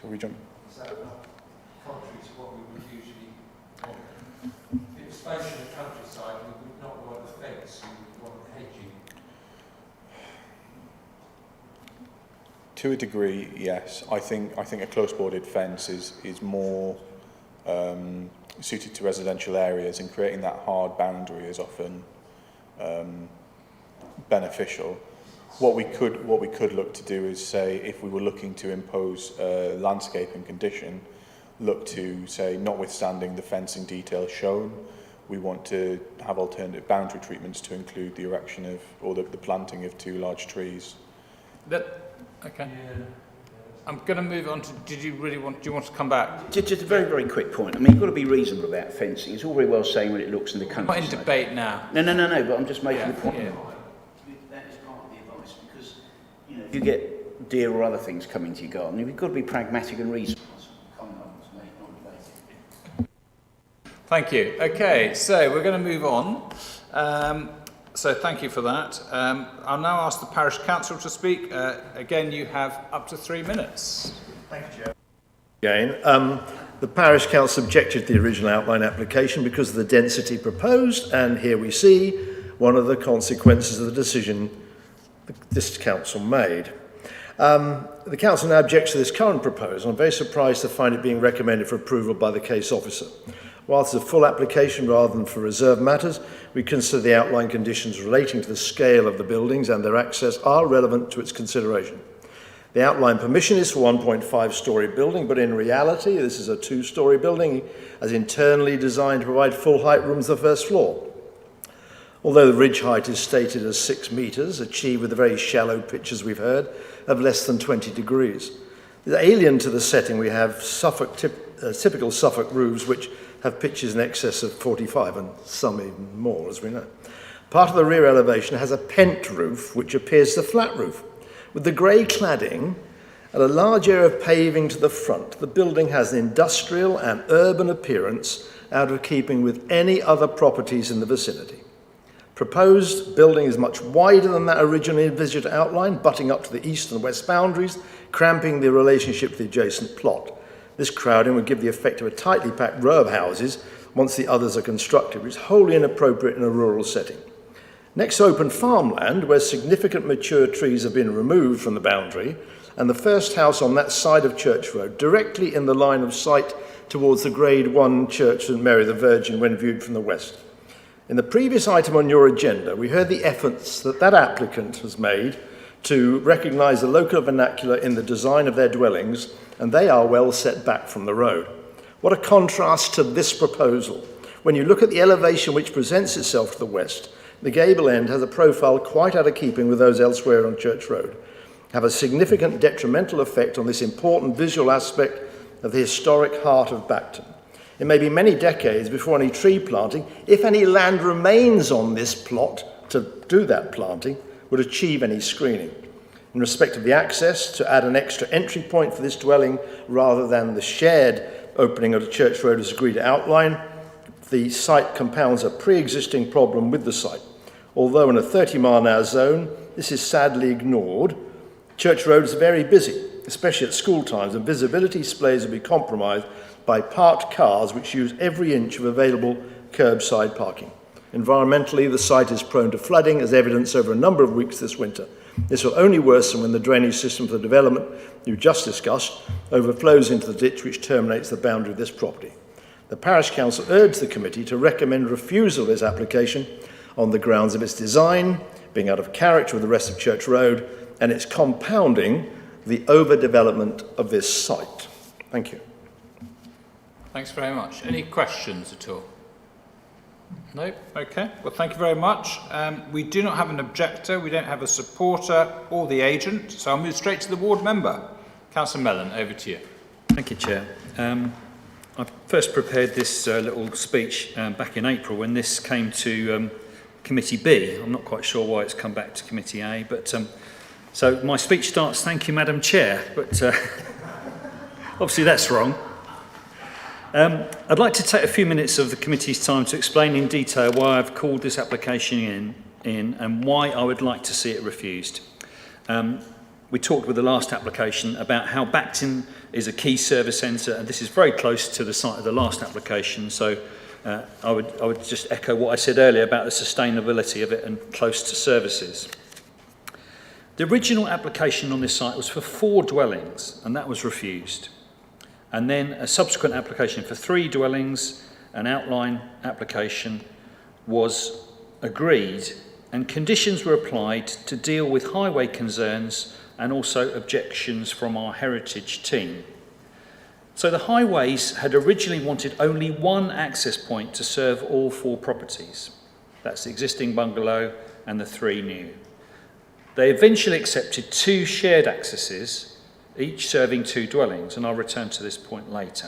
So we jump. Is that not contrary to what we would usually want? If it was facing the countryside, we would not want a fence, we would want hedging. To a degree, yes. I think a close-boarded fence is more suited to residential areas, and creating that hard boundary is often beneficial. What we could look to do is say, if we were looking to impose a landscaping condition, look to say, notwithstanding the fencing detail shown, we want to have alternative boundary treatments to include the erection of, or the planting of 2 large trees. Okay. I'm going to move on to, do you want to come back? Just a very, very quick point. I mean, you've got to be reasonable about fencing. It's all very well saying what it looks in the Not countryside. in debate now. No, but I'm just making the point. Yeah. That is part of the advice, because if you get deer or other things coming to your garden, you've got to be pragmatic and reasonable. Thank you. Okay, so we're going to move on. So thank you for that. I'll now ask the Parish Council to speak. Again, you have up to 3 minutes. Thank you, Chair. Again, the Parish Council objected to the original outline application because of the density proposed, and here we see one of the consequences of the decision this Council made. The Council now objects to this current proposal. I'm very surprised to find it being recommended for approval by the case officer. Whilst it's a full application rather than for reserved matters, we consider the outline conditions relating to the scale of the buildings and their access are relevant to its consideration. The outline permission is for 1.5-storey building, but in reality, this is a 2-storey building as internally designed to provide full height rooms on the first floor. Although the ridge height is stated as 6 metres, achieved with the very shallow pitches we've heard of less than 20 degrees. Alien to the setting, we have typical Suffolk roofs which have pitches in excess of 45 and some even more, as we know. Part of the rear elevation has a pent roof which appears as a flat roof. With the grey cladding and a large area of paving to the front, the building has an industrial and urban appearance out of keeping with any other properties in the vicinity. Proposed building is much wider than that originally envisaged outline, butting up to the east and west boundaries, cramping the relationship to the adjacent plot. This crowding would give the effect of a tightly packed row of houses once the others are constructed, which is wholly inappropriate in a rural setting. Next to open farmland, where significant mature trees have been removed from the boundary, and the first house on that side of Church Road, directly in the line of sight towards the Grade 1 Church St Mary the Virgin when viewed from the west. In the previous item on your agenda, we heard the efforts that applicant has made to recognise the local vernacular in the design of their dwellings, and they are well set back from the road. What a contrast to this proposal. When you look at the elevation which presents itself to the west, the gable end has a profile quite out of keeping with those elsewhere on Church Road, have a significant detrimental effect on this important visual aspect of the historic heart of Bacton. It may be many decades before any tree planting, if any land remains on this plot to do that planting, would achieve any screening. In respect of the access, to add an extra entry point for this dwelling rather than the shared opening of the Church Road as agreed to outline, the site compounds a pre-existing problem with the site. Although in a 30-mile-an-hour zone, this is sadly ignored. Church Road is very busy, especially at school times, and visibility displays will be compromised by parked cars which use every inch of available curbside parking. Environmentally, the site is prone to flooding, as evidenced over a number of weeks this winter. This will only worsen when the drainage system for the development you just discussed overflows into the ditch which terminates the boundary of this property. The Parish Council urged the committee to recommend refusal of this application on the grounds of its design, being out of character with the rest of Church Road, and its compounding the overdevelopment of this site. Thank you. Thanks very much. Any questions at all? No? Okay. Well, thank you very much. We do not have an objector, we don't have a supporter or the agent, so I'll move straight to the ward member. Councillor Mellen, over to you. Thank you, Chair. I first prepared this little speech back in April when this came to Committee B. I'm not quite sure why it's come back to Committee A, but so my speech starts, thank you, Madam Chair, but obviously that's wrong. I'd like to take a few minutes of the committee's time to explain in detail why I've called this application in and why I would like to see it refused. We talked with the last application about how Bacton is a key service centre, and this is very close to the site of the last application, so I would just echo what I said earlier about the sustainability of it and close to services. The original application on this site was for 4 dwellings, and that was refused. And then a subsequent application for 3 dwellings, an outline application, was agreed, and conditions were applied to deal with highway concerns and also objections from our heritage team. So the highways had originally wanted only 1 access point to serve all 4 properties. That's the existing bungalow and the 3 new. They eventually accepted 2 shared accesses, each serving 2 dwellings, and I'll return to this point later.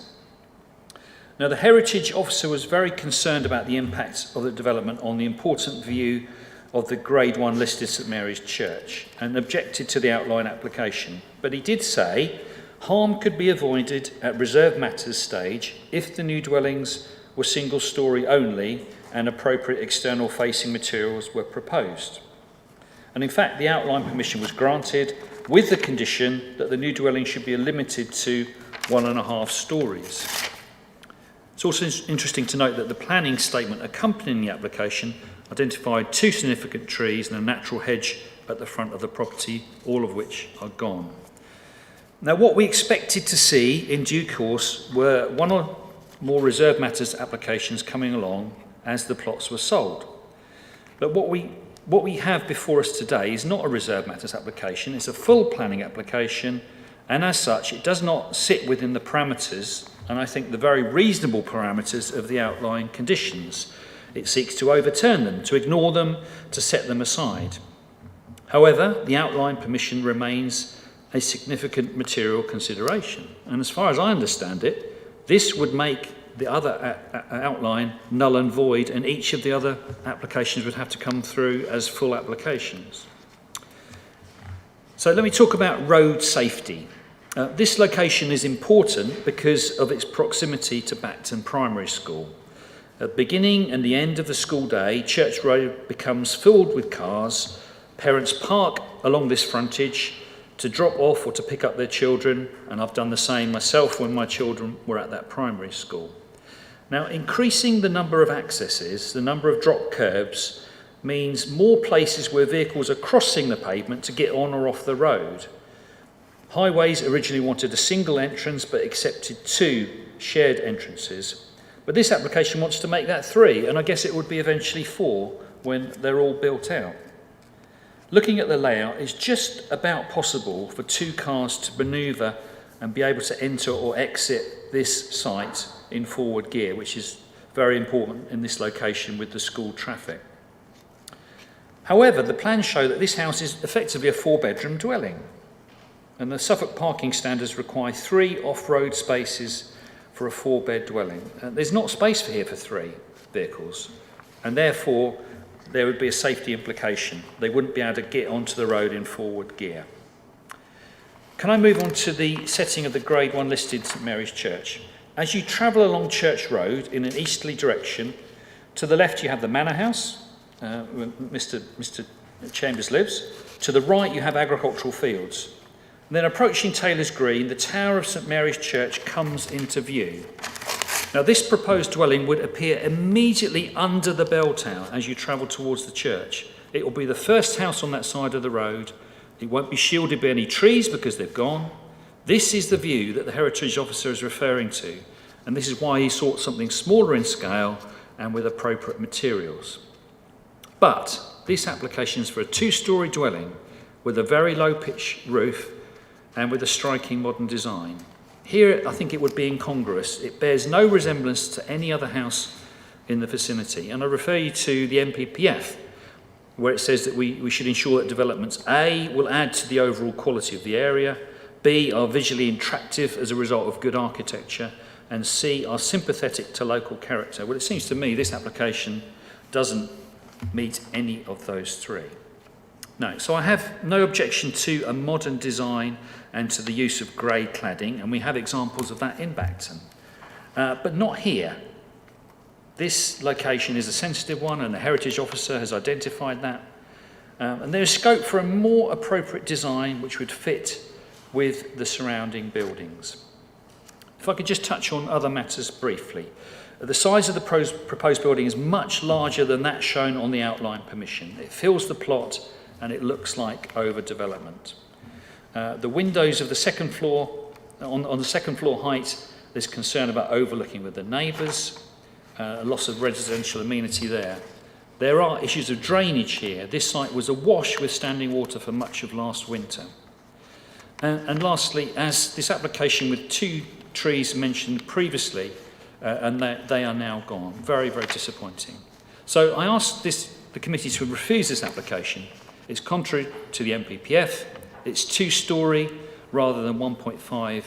Now, the Heritage Officer was very concerned about the impact of the development on the important view of the Grade 1 listed St Mary's Church and objected to the outline application. But he did say harm could be avoided at reserved matters stage if the new dwellings were single-storey only and appropriate external facing materials were proposed. And in fact, the outline permission was granted with the condition that the new dwelling should be limited to 1.5 stories. It's also interesting to note that the planning statement accompanying the application identified 2 significant trees and a natural hedge at the front of the property, all of which are gone. Now, what we expected to see in due course were one or more reserve matters applications coming along as the plots were sold. But what we have before us today is not a reserve matters application, it's a full planning application, and as such it does not sit within the parameters, and I think the very reasonable parameters of the outline conditions. It seeks to overturn them, to ignore them, to set them aside. However, the outline permission remains a significant material consideration, and as far as I understand it, this would make the other outline null and void, and each of the other applications would have to come through as full applications. So let me talk about road safety. This location is important because of its proximity to Bacton Primary School. At the beginning and the end of the school day, Church Road becomes filled with cars. Parents park along this frontage to drop off or to pick up their children, and I've done the same myself when my children were at that primary school. Now, increasing the number of accesses, the number of drop curbs, means more places where vehicles are crossing the pavement to get on or off the road. Highways originally wanted a single entrance but accepted 2 shared entrances. But this application wants to make that 3, and I guess it would be eventually 4 when they're all built out. Looking at the layout, it's just about possible for 2 cars to manoeuvre and be able to enter or exit this site in forward gear, which is very important in this location with the school traffic. However, the plans show that this house is effectively a 4-bedroom dwelling, and the Suffolk parking standards require 3 off-road spaces for a 4-bed dwelling. There's not space here for 3 vehicles, and therefore there would be a safety implication. They wouldn't be able to get onto the road in forward gear. Can I move on to the setting of the Grade 1 listed St Mary's Church? As you travel along Church Road in an easterly direction, to the left you have the Manor House, where Mr Chambers lives. To the right you have agricultural fields. And then approaching Taylor's Green, the tower of St Mary's Church comes into view. Now, this proposed dwelling would appear immediately under the bell tower as you travel towards the church. It will be the first house on that side of the road. It won't be shielded by any trees because they've gone. This is the view that the Heritage Officer is referring to, and this is why he sought something smaller in scale and with appropriate materials. But this application is for a 2-storey dwelling with a very low-pitch roof and with a striking modern design. Here, I think it would be incongruous. It bears no resemblance to any other house in the vicinity. And I refer you to the MPPF, where it says that we should ensure that developments A, will add to the overall quality of the area, B, are visually attractive as a result of good architecture, and C, are sympathetic to local character. Well, it seems to me this application doesn't meet any of those 3. No, so I have no objection to a modern design and to the use of grey cladding, and we have examples of that in Bacton, but not here. This location is a sensitive one, and the Heritage Officer has identified that, and there is scope for a more appropriate design which would fit with the surrounding buildings. If I could just touch on other matters briefly. The size of the proposed building is much larger than that shown on the outline permission. It fills the plot and it looks like overdevelopment. The windows of the second floor, on the second floor height, there's concern about overlooking with the neighbours, a loss of residential amenity there. There are issues of drainage here. This site was awash with standing water for much of last winter. And lastly, as this application with 2 trees mentioned previously, and they are now gone. Very, very disappointing. So I asked the committee to refuse this application. It's contrary to the MPPF. It's 2-storey rather than 1.5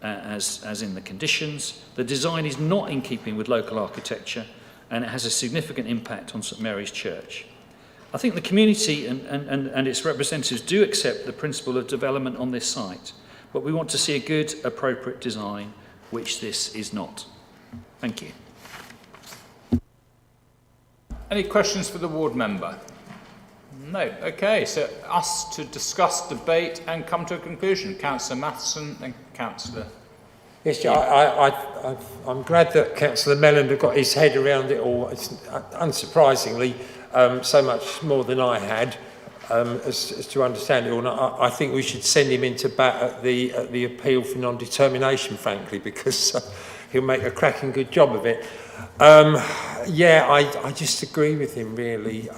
as in the conditions. The design is not in keeping with local architecture, and it has a significant impact on St Mary's Church. I think the community and its representatives do accept the principle of development on this site, but we want to see a good, appropriate design, which this is not. Thank you. Any questions for the ward member? No. Okay, so us to discuss, debate and come to a conclusion. Councillor Matheson and Councillor... Yes, I'm glad that Councillor Mellen got his head around it all. It's unsurprisingly so much more than I had as to understand it all. And I think we should send him into bat at the appeal for non-determination, frankly, because he'll make a cracking good job of it. Yeah, I just agree with him, really.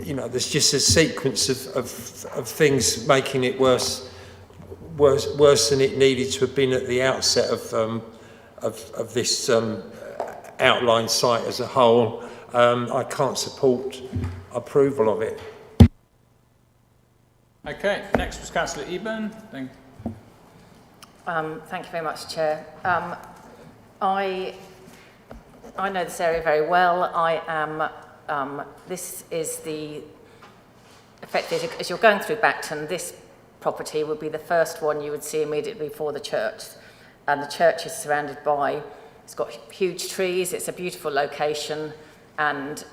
You know, there's just a sequence of things making it worse than it needed to have been at the outset of this outline site as a whole. I can't support approval of it. Okay, next was Councillor Eburne. Thank you very much, Chair. I know this area very well. This is the effectively, as you're going through Bacton, this property would be the first one you would see immediately before the church. And the church is surrounded by, it's got huge trees, it's a beautiful location, and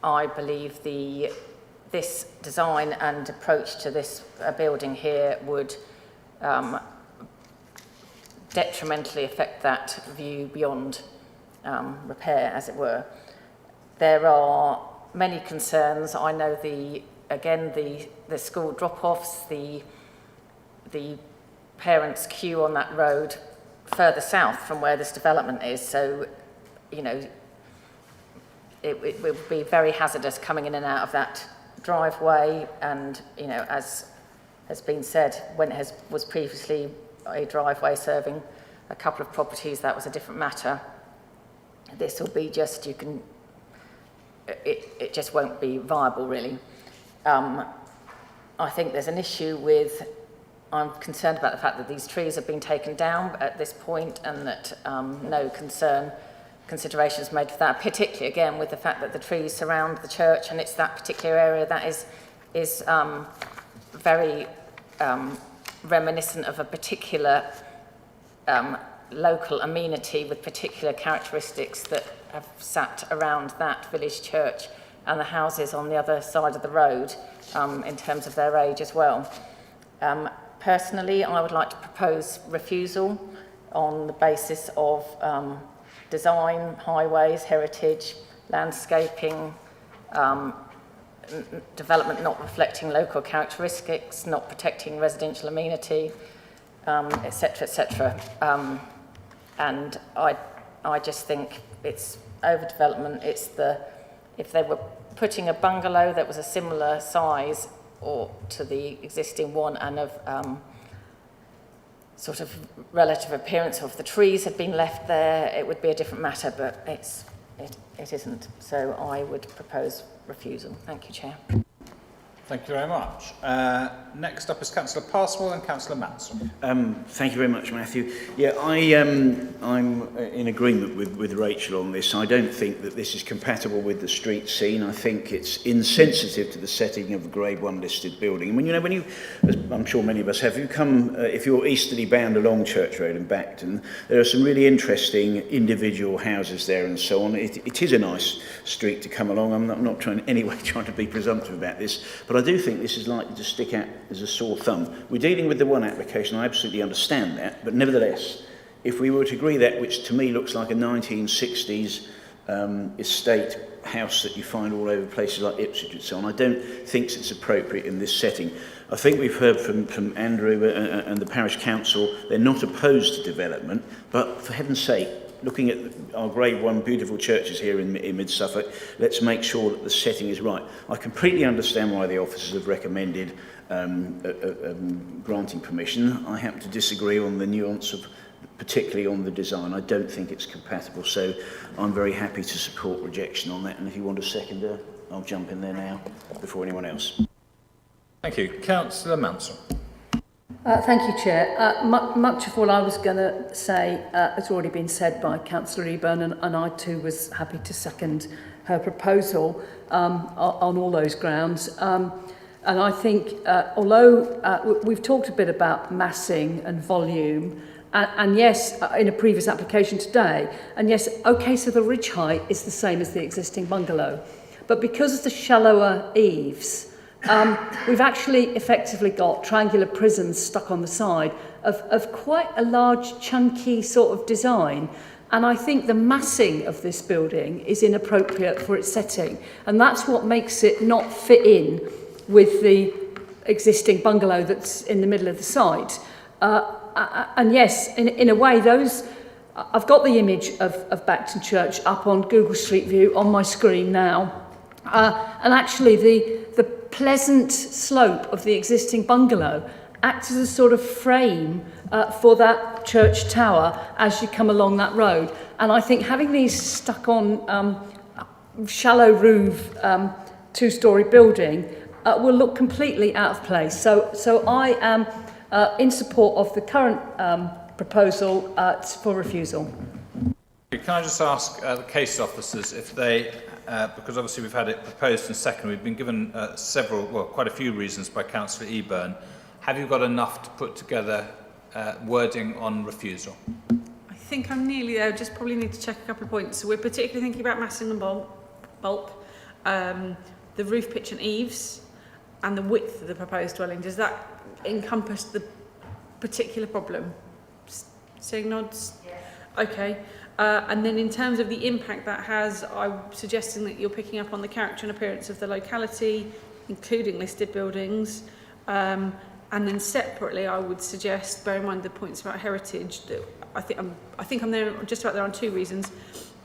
I believe this design and approach to this building here would detrimentally affect that view beyond repair, as it were. There are many concerns. I know the school drop-offs, the parents' queue on that road further south from where this development is. So, you know, it would be very hazardous coming in and out of that driveway. And, you know, as has been said, when it was previously a driveway serving a couple of properties, that was a different matter. This will be just, it just won't be viable, really. I think there's an issue with, I'm concerned about the fact that these trees have been taken down at this point and that no considerations made for that, particularly again with the fact that the trees surround the church and it's that particular area that is very reminiscent of a particular local amenity with particular characteristics that have sat around that village church and the houses on the other side of the road in terms of their age as well. Personally, I would like to propose refusal on the basis of design, highways, heritage, landscaping, development not reflecting local characteristics, not protecting residential amenity, etc., etc. And I just think it's overdevelopment. If they were putting a bungalow that was a similar size or to the existing one and of sort of relative appearance of the trees had been left there, it would be a different matter, but it isn't. So I would propose refusal. Thank you, Chair. Thank you very much. Next up is Councillor Passmore and Councillor Mansel. Thank you very much, Matthew. Yeah, I'm in agreement with Rachel on this. I don't think that this is compatible with the street scene. I think it's insensitive to the setting of a Grade 1 listed building. And when you, as I'm sure many of us have, if you're easterly bound along Church Road in Bacton, there are some really interesting individual houses there and so on. It is a nice street to come along. I'm not trying to be presumptive about this, but I do think this is likely to stick out as a sore thumb. We're dealing with the one application, I absolutely understand that, but nevertheless, if we were to agree that, which to me looks like a 1960s estate house that you find all over places like Ipswich and so on, I don't think it's appropriate in this setting. I think we've heard from Andrew and the parish council, they're not opposed to development, but for heaven's sake, looking at our Grade 1 beautiful churches here in mid-Suffolk, let's make sure that the setting is right. I completely understand why the officers have recommended granting permission. I happen to disagree on the nuance of, particularly on the design. I don't think it's compatible, so I'm very happy to support rejection on that. And if you want a seconder, I'll jump in there now before anyone else. Thank you. Councillor Mansel. Thank you, Chair. Much of what I was going to say has already been said by Councillor Eburne, and I too was happy to second her proposal on all those grounds. And I think, although we've talked a bit about massing and volume, And yes, in a previous application today, and yes, okay, so the ridge height is the same as the existing bungalow. But because of the shallower eaves, we've actually effectively got triangular prisms stuck on the side of quite a large, chunky sort of design. And I think the massing of this building is inappropriate for its setting. And that's what makes it not fit in with the existing bungalow that's in the middle of the site. And yes, in a way, I've got the image of Bacton Church up on Google Street View on my screen now. And actually, the pleasant slope of the existing bungalow acts as a sort of frame for that church tower as you come along that road. And I think having these stuck on shallow roof, two-storey building will look completely out of place. So I am in support of the current proposal for refusal. Can I just ask the case officers if they, because obviously we've had it proposed and seconded, we've been given quite a few reasons by Councillor Eburne. Have you got enough to put together wording on refusal? I think I'm nearly there. Just probably need to check a couple of points. So we're particularly thinking about massing and bulk, the roof pitch and eaves, and the width of the proposed dwelling. Does that encompass the particular problem? Seeing nods? Yes. Okay. And then in terms of the impact that has, I'm suggesting that you're picking up on the character and appearance of the locality, including listed buildings. And then separately, I would suggest, bear in mind the points about heritage, that I think I'm there just about there on two reasons,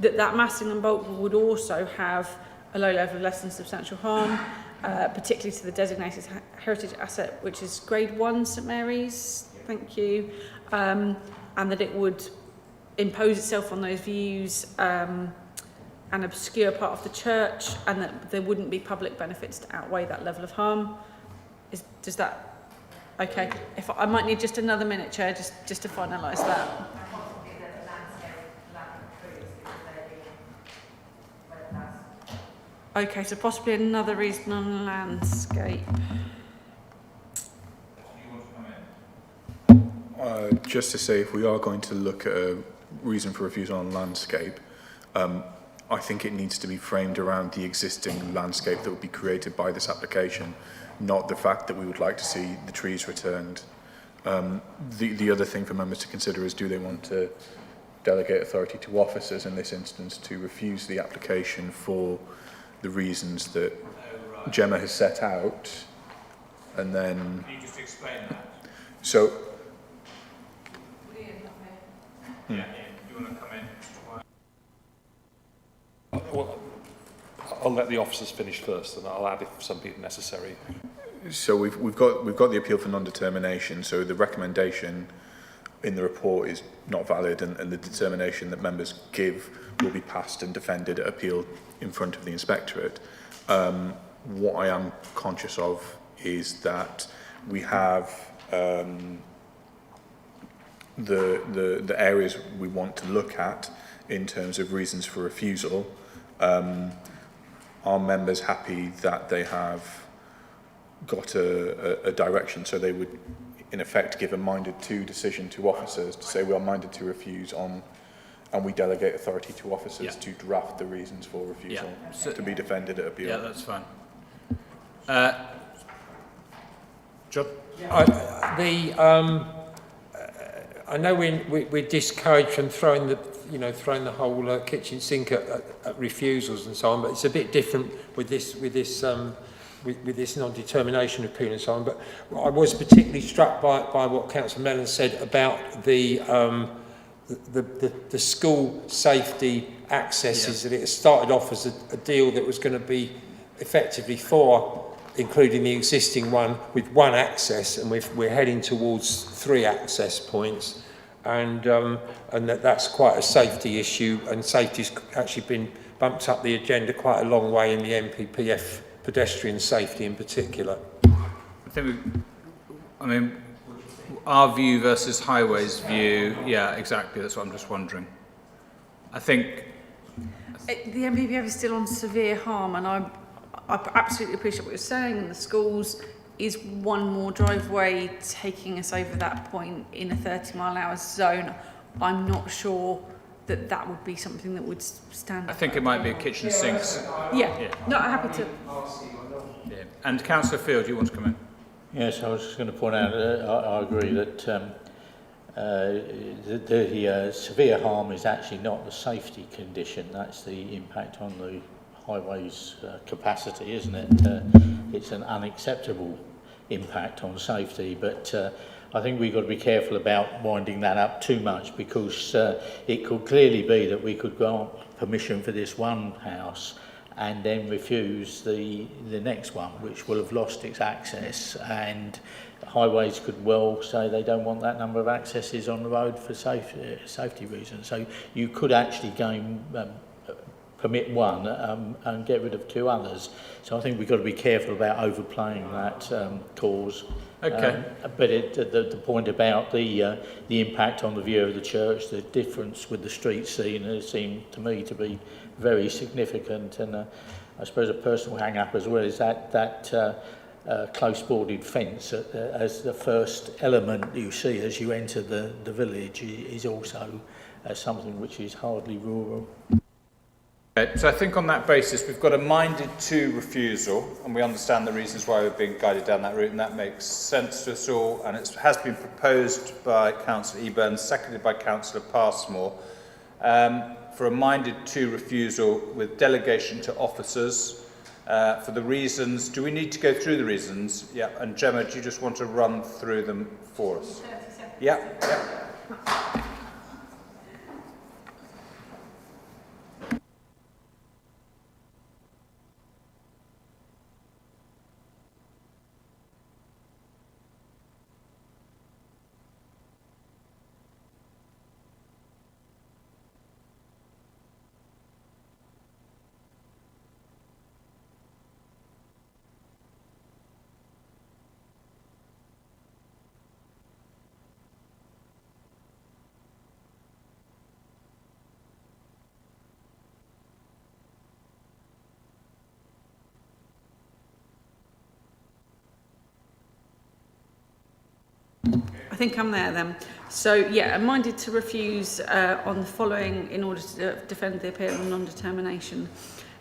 that massing and bulk would also have a low level of less than substantial harm, particularly to the designated heritage asset, which is Grade 1 St Mary's, thank you, and that it would impose itself on those views and obscure part of the church, and that there wouldn't be public benefits to outweigh that level of harm. Does that... Okay, if I might need just another minute, Chair, just to finalise that. Okay, so possibly another reason on landscape. Just to say, if we are going to look at a reason for refusal on landscape, I think it needs to be framed around the existing landscape that would be created by this application, not the fact that we would like to see the trees returned. The other thing for members to consider is, do they want to delegate authority to officers in this instance to refuse the application for the reasons that Gemma has set out, and then... Can you just explain that? So... Yeah, do you want to come in? Well, I'll let the officers finish first, and I'll add if something necessary. So we've got the appeal for non-determination. So the recommendation in the report is not valid, and the determination that members give will be passed and defended at appeal in front of the inspectorate. What I am conscious of is that we have the areas we want to look at in terms of reasons for refusal. Are members happy that they have got a direction, so they would in effect give a minded to decision to officers to say we are minded to refuse on, and we delegate authority to officers to draft the reasons for refusal to be defended at appeal? Yeah, that's fine. John? I know we're discouraged from throwing the whole kitchen sink at refusals and so on, but it's a bit different with this non-determination appeal and so on. But I was particularly struck by what Councillor Mellen said about the school safety accesses. That it started off as a deal that was going to be effectively for including the existing one with one access, and we're heading towards 3 access points, and that's quite a safety issue, and safety's actually been bumped up the agenda quite a long way in the MPPF, pedestrian safety in particular. I mean, our view versus Highways view, yeah, exactly, that's what I'm just wondering. I think... The MPPF is still on severe harm, and I absolutely appreciate what you're saying, and the schools, is one more driveway taking us over that point in a 30-mile-an-hour zone? I'm not sure that that would be something that would stand. I think it might be a kitchen sinks. Yeah. No, I'm happy to. Yeah. And Councillor Field, you want to come in? Yes, I was just going to point out, I agree that the severe harm is actually not the safety condition, that's the impact on the highway's capacity, isn't it? It's an unacceptable impact on safety, but I think we've got to be careful about winding that up too much, because it could clearly be that we could grant permission for this one house and then refuse the next one, which will have lost its access, and highways could well say they don't want that number of accesses on the road for safety reasons. So you could actually permit one and get rid of two others. So I think we've got to be careful about overplaying that cause. Okay. But the point about the impact on the view of the church, the difference with the street scene, has seemed to me to be very significant. And I suppose a personal hang-up as well is that close boarded fence as the first element you see as you enter the village is also something which is hardly rural. So I think on that basis we've got a minded to refusal, and we understand the reasons why we're being guided down that route, and that makes sense to us all, and it has been proposed by Councillor Eburne, seconded by Councillor Passmore, for a minded to refusal with delegation to officers for the reasons. Do we need to go through the reasons? Yeah, and Gemma, do you just want to run through them for us? Yeah, yeah. I think I'm there then. So yeah, I'm minded to refuse on the following in order to defend the appeal on non-determination.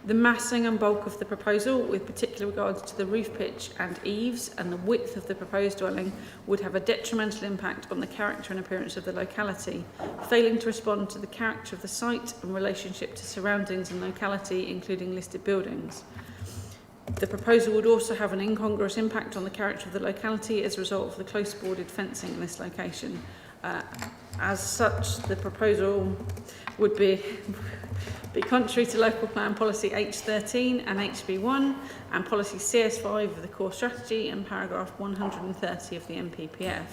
The massing and bulk of the proposal, with particular regards to the roof pitch and eaves and the width of the proposed dwelling, would have a detrimental impact on the character and appearance of the locality, failing to respond to the character of the site and relationship to surroundings and locality, including listed buildings. The proposal would also have an incongruous impact on the character of the locality as a result of the close boarded fencing in this location. As such, the proposal would be contrary to local plan policy H13 and HB1 and policy CS5 of the core strategy and paragraph 130 of the MPPF.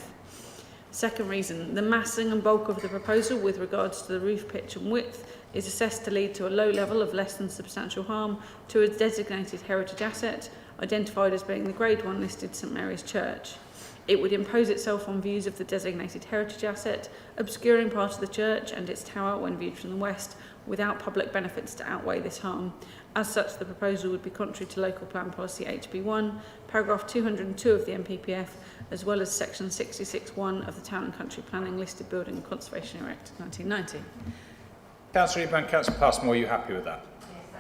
Second reason, the massing and bulk of the proposal with regards to the roof pitch and width is assessed to lead to a low level of less than substantial harm to a designated heritage asset identified as being the Grade 1 listed St Mary's Church. It would impose itself on views of the designated heritage asset, obscuring part of the church and its tower when viewed from the west, without public benefits to outweigh this harm. As such, the proposal would be contrary to local plan policy HB1, paragraph 202 of the MPPF, as well as section 66(1) of the Town and Country Planning Listed Building and Conservation Act 1990. Councillor Eburne, Councillor Passmore, are you happy with that?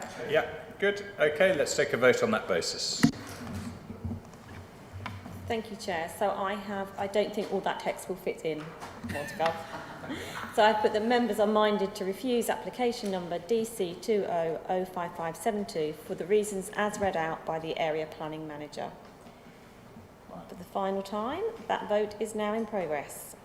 Yes. Yeah, good. Okay, let's take a vote on that basis. Thank you, Chair. So I don't think all that text will fit in. So I put that members are minded to refuse application number DC 20-05572 for the reasons as read out by the Area Planning Manager. For the final time, that vote is now in progress.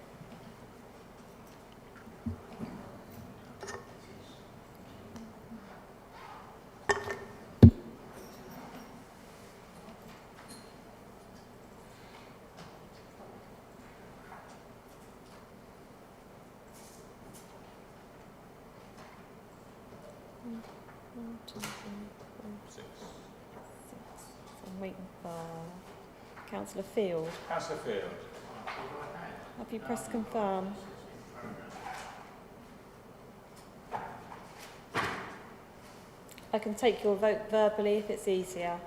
I'm waiting for Councillor Field. Councillor Field. Have you pressed confirm? I can take your vote verbally if it's easier.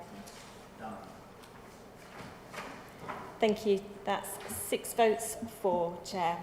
Thank you. That's 6 votes for, Chair.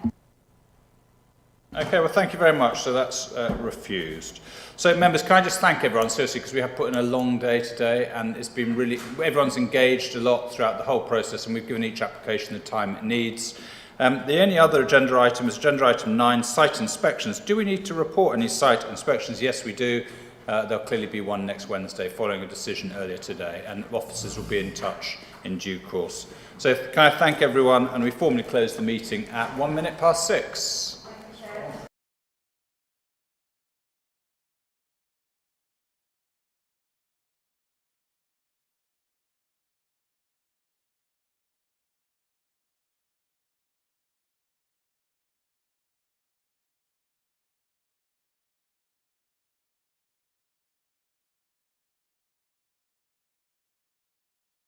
Okay, well, thank you very much. So that's refused. So, members, can I just thank everyone, seriously, because we have put in a long day today, and it's been really, everyone's engaged a lot throughout the whole process, and we've given each application the time it needs. The only other agenda item is agenda item 9, site inspections. Do we need to report any site inspections? Yes, we do. There'll clearly be one next Wednesday, following a decision earlier today, and officers will be in touch in due course. So, can I thank everyone, and we formally close the meeting at 6 minutes.